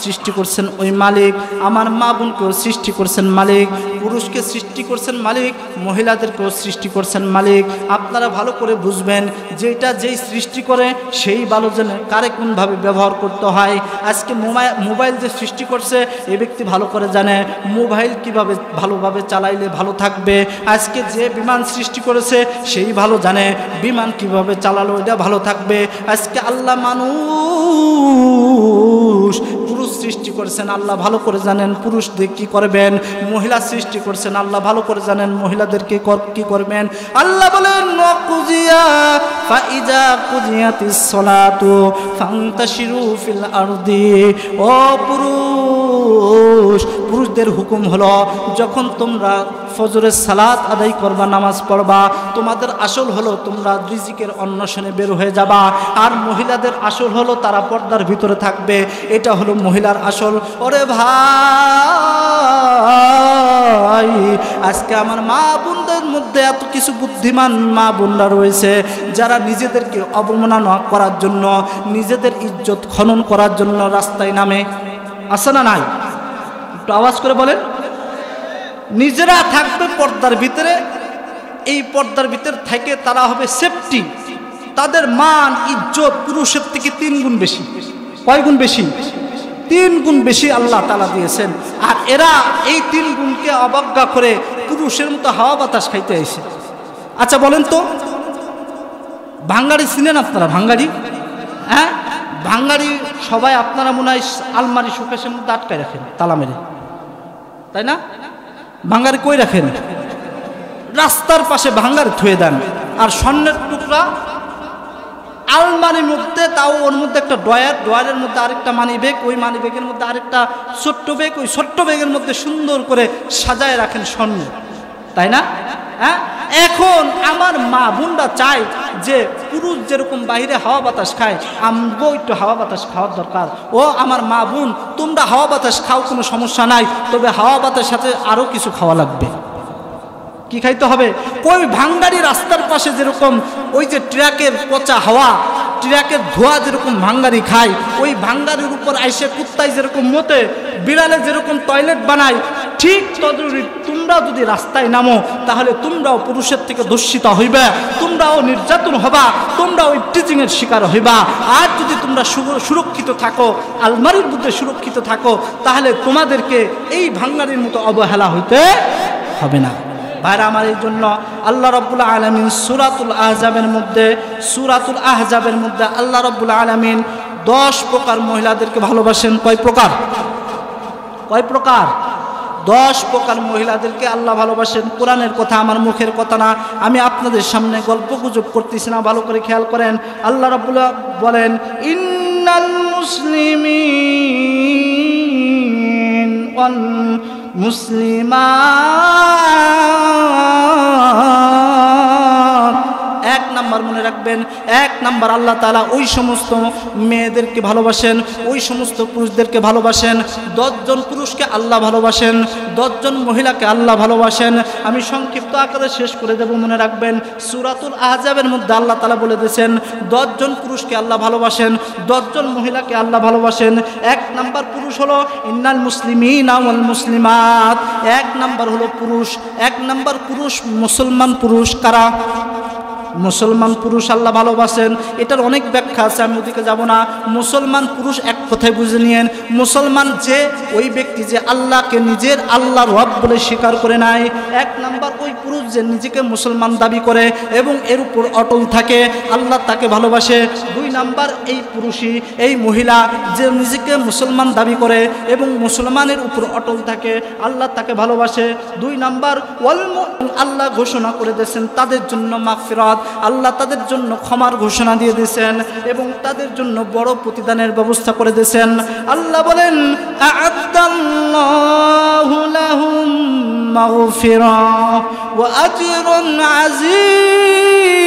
সৃষ্টি করছেন, ওই মালিক আমার মা বোনকেও সৃষ্টি করছেন মালিক, পুরুষকে সৃষ্টি করছেন মালিক, মহিলাদেরকেও সৃষ্টি করছেন মালিক। আপনারা ভালো করে বুঝবেন, যেটা যেই সৃষ্টি করে সেই ভালো জানে কারে কোনভাবে ব্যবহার করতে হয়। আজকে মোবাইল যে সৃষ্টি করছে এই ব্যক্তি ভালো করে জানে মোবাইল কিভাবে ভালোভাবে চালাইলে ভালো থাকবে। আজকে যে বিমান সৃষ্টি করেছে সেই ভালো জানে বিমান কিভাবে চালালো এটা ভালো থাকবে। আজকে আল্লাহ মানুষ পুরুষ সৃষ্টি করেছেন, আল্লাহ ভালো করে জানেন পুরুষদের কি করবেন। মহিলা সৃষ্টি করছেন, আল্লাহ ভালো করে জানেন মহিলাদেরকে কি করবেন। আল্লাহ বলেন ওয়াকুজিয়া ফাইজা কুজিয়াতিস সালাতু ফান্তাশিরু ফিল আরদি। ও পুরুষদের হুকুম হলো যখন তোমরা ফজরের সালাত আদায় করবা, নামাজ পড়বা, তোমাদের আসল হলো তোমরা রিজিকের অন্বেষণে বের হয়ে যাবা। আর মহিলাদের আসল হলো তারা পর্দার ভিতরে থাকবে, এটা হলো মহিলার আসল। ওরে ভাই, আজকে আমার মা বোনদের মধ্যে এত কিছু বুদ্ধিমান মা বোনরা রয়েছে যারা নিজেদেরকে অবমাননা করার জন্য, নিজেদের ইজ্জত খনন করার জন্য রাস্তায় নামে। আছে না নাই? একটু আওয়াজ করে বলেন। নিজেরা থাকবে পর্দার ভিতরে, এই পর্দার ভিতর থেকে তারা হবে সেফটি। তাদের মান ইজ্জত পুরুষের থেকে 3 গুণ বেশি। কয় গুণ বেশি? 3 গুণ বেশি আল্লাহ তাআলা দিয়েছেন। আর এরা এই 3 গুণকে অবজ্ঞা করে পুরুষের মতো হাওয়া বাতাস খাইতে আসে। আচ্ছা বলেন তো, ভাঙ্গারি চিনেন আপনারা? ভাঙ্গারি, হ্যাঁ, ভাঙ্গারি সবাই আপনারা মনে হয় আলমারি শোকেসের মধ্যে আটকায় রাখেন তালা মেরে, তাই না? ভাঙ্গারি কই রাখেন? রাস্তার পাশে ভাঙ্গারি থুয়ে দেন। আর স্বর্ণের টুকরা আলমারির মধ্যে, তাও ওর মধ্যে একটা ড্রয়ারের মধ্যে আরেকটা মানি ব্যাগ, ওই মানি ব্যাগের মধ্যে আরেকটা ছোট্ট ব্যাগ, ওই ছোট্ট ব্যাগের মধ্যে সুন্দর করে সাজায় রাখেন স্বর্ণ, তাই না? হ্যাঁ, এখন আমার মা বোনরা চায় যে পুরুষ যেরকম বাইরে হাওয়া বাতাস খায়, আমগো একটু হাওয়া বাতাস খাওয়ার দরকার। ও আমার মা বোন, তোমরা হাওয়া বাতাস খাও, কোনো সমস্যা নাই, তবে হাওয়া বাতাসের সাথে আরও কিছু খাওয়া লাগবে। কি খাইতে হবে? ওই ভাঙ্গারি রাস্তার পাশে যেরকম ওই যে ট্রাকের পচা হাওয়া, ট্রাকের ধোয়া যেরকম ভাঙ্গারি খায়, ওই ভাঙ্গারির উপর আইসে কুত্তায় যেরকম মতে, বিড়ালে যেরকম টয়লেট বানায়, ঠিক তদুরি তোমরাও যদি রাস্তায় নামো তাহলে তোমরাও পুরুষের থেকে দূষিত হইবা, তোমরাও নির্যাতন হবা, তোমরাও টিচিংয়ের শিকার হইবা। আর যদি তোমরা সুরক্ষিত থাকো, আলমারির মধ্যে সুরক্ষিত থাকো, তাহলে তোমাদেরকে এই ভাঙ্গারির মতো অবহেলা হইতে হবে না। ভাইরা আমার, এই জন্য আল্লাহ রাব্বুল আলামিন সূরাতুল আহজাবের মধ্যে আল্লাহ রাব্বুল আলামিন 10 প্রকার মহিলাদেরকে ভালোবাসেন। কয় প্রকার? 10 প্রকার মহিলাদেরকে আল্লাহ ভালোবাসেন। কোরআনের কথা, আমার মুখের কথা না, আমি আপনাদের সামনে গল্প গুজব করতেছি না, ভালো করে খেয়াল করেন। আল্লাহ রাব্বুল বলেন ইন্নাল মুসলিমিন ওয়াল মুসলিমাত, 1 নাম্বার মনে মনে রাখবেন, 1 নাম্বার আল্লাহ তাআলা ওই সমস্ত মেয়েদেরকে ভালোবাসেন, ওই সমস্ত পুরুষদেরকে ভালোবাসেন, 10 জন পুরুষকে আল্লাহ ভালোবাসেন, 10 জন মহিলাকে আল্লাহ ভালোবাসেন। আমি সংক্ষিপ্ত আকারে শেষ করে দেব, মনে রাখবেন। সূরাতুল আহজাবের মধ্যে আল্লাহ তাআলা বলে দিয়েছেন 10 জন পুরুষকে আল্লাহ ভালোবাসেন, 10 জন মহিলাকে আল্লাহ ভালোবাসেন। 1 নাম্বার পুরুষ হলো ইন্নাল মুসলিমিনা ওয়াল মুসলিমাত, 1 নাম্বার হলো পুরুষ। 1 নাম্বার পুরুষ মুসলমান পুরুষ কারা? মুসলমান পুরুষ আল্লাহ ভালোবাসেন। এটার অনেক ব্যাখ্যা আছে, আমি ওদিকে যাব না। মুসলমান পুরুষ এক কথায় বুঝে নিয়েন, মুসলমান যে ওই ব্যক্তি যে আল্লাহকে নিজের আল্লাহ রব বলে স্বীকার করে নাই। 1 নাম্বার ওই পুরুষ যে নিজেকে মুসলমান দাবি করে এবং এর উপর অটল থাকে, আল্লাহ তাকে ভালোবাসে। 2 নাম্বার এই পুরুষই, এই মহিলা যে নিজেকে মুসলমান দাবি করে এবং মুসলমানের উপর অটল থাকে, আল্লাহ তাকে ভালোবাসে। 2 নাম্বার আল্লাহ ঘোষণা করে দিয়েছেন তাদের জন্য মাগফিরাত, আল্লাহ তাদের জন্য ক্ষমার ঘোষণা দিয়ে দিয়েছেন এবং তাদের জন্য বড় প্রতিদানের ব্যবস্থা করে দিয়েছেন। আল্লাহ বলেন আ'আদাল্লাহু লাহুম মাগফিরাহ ওয়া আজরুন আযীম।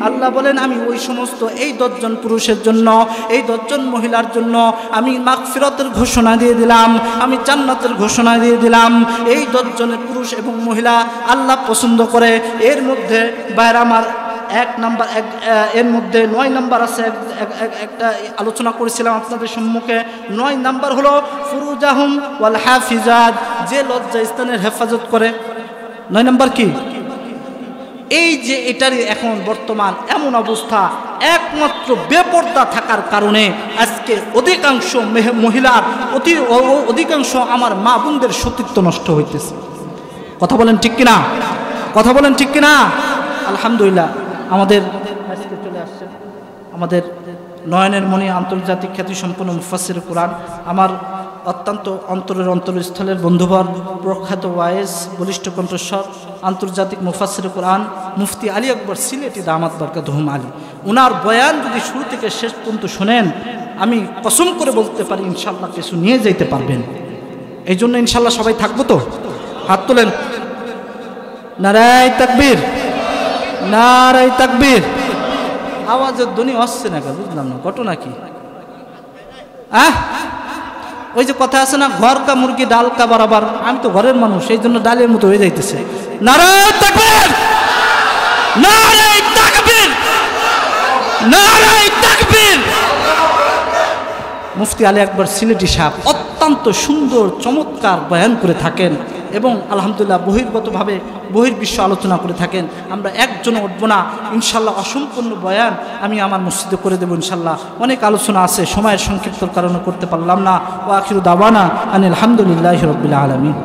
আল্লাহ বলেন আমি ওই সমস্ত এই 10 জন পুরুষের জন্য, এই 10 জন মহিলার জন্য আমি মাগফিরাতের ঘোষণা দিয়ে দিলাম, আমি জান্নাতের ঘোষণা দিয়ে দিলাম। এই 10 জনের পুরুষ এবং মহিলা আল্লাহ পছন্দ করে। এর মধ্যে বাইরে আমার 1 নাম্বার, এর মধ্যে 9 নাম্বার আছে, একটা আলোচনা করেছিলাম আপনাদের সম্মুখে। 9 নাম্বার হলো ফুরুজাহুম ওয়াল হাফিজাত, যে লজ্জা স্থানের হেফাজত করে। 9 নাম্বার কি? এই যে এটারই এখন বর্তমান এমন অবস্থা, একমাত্র বেপর্দা থাকার কারণে আজকে অধিকাংশ মহিলার অধিকাংশ আমার মা বোনদের সতীত্ব নষ্ট হইতেছে। কথা বলেন ঠিক কিনা? কথা বলেন ঠিক কিনা? আলহামদুলিল্লাহ আমাদের আজকে চলে আসছে আমাদের নয়নের মণি আন্তর্জাতিক খ্যাতিসম্পন্ন মুফাসসির কুরআন, আমার অত্যন্ত অন্তরের অন্তরস্থলের বন্ধুবর, প্রখ্যাত ওয়াইজ, বলিষ্ঠ কণ্ঠস্বর, আন্তর্জাতিক মুফাসসির কুরআন মুফতি আলী আকবর সিলেটি দামাত বরকাতুহুম আলী, ওনার বয়ান যদি শুরু থেকে শেষ পর্যন্ত শোনেন, আমি কসম করে বলতে পারি ইনশাআল্লাহ কিছু নিয়ে যেতে পারবেন। এই জন্য ইনশাআল্লাহ সবাই থাকবো তো? হাত তোলেন। নারায়ে তাকবীর, নারায়ে তাকবীর। আওয়াজের ধ্বনি আসছে না, বুঝলাম না ঘটনা কি? ওই যে কথা আছে না, ঘর কা মুরগি ডাল কা বরাবর। আমি তো ঘরের মানুষ, এই জন্য ডালের মতো হয়ে যাইতেছে। নারায়ে তাকবীর, নারায়ে তাকবীর, নারায়ে তাকবীর। মুফতি আলী আকবর সিলেটি সাহেব অত্যন্ত সুন্দর চমৎকার বয়ান করে থাকেন এবং আলহামদুলিল্লাহ বহির্গতভাবে বহির্বিশ্ব আলোচনা করে থাকেন। আমরা একজনও উঠবো না ইনশাল্লাহ। অসম্পূর্ণ বয়ান আমি আমার মসজিদে করে দেবো ইনশাল্লাহ। অনেক আলোচনা আছে, সময়ের সংক্ষিপ্তর কারণে করতে পারলাম না। ওয়া আখিরু দাওয়ানা আনিল হামদুলিল্লাহি রাব্বিল আলামিন।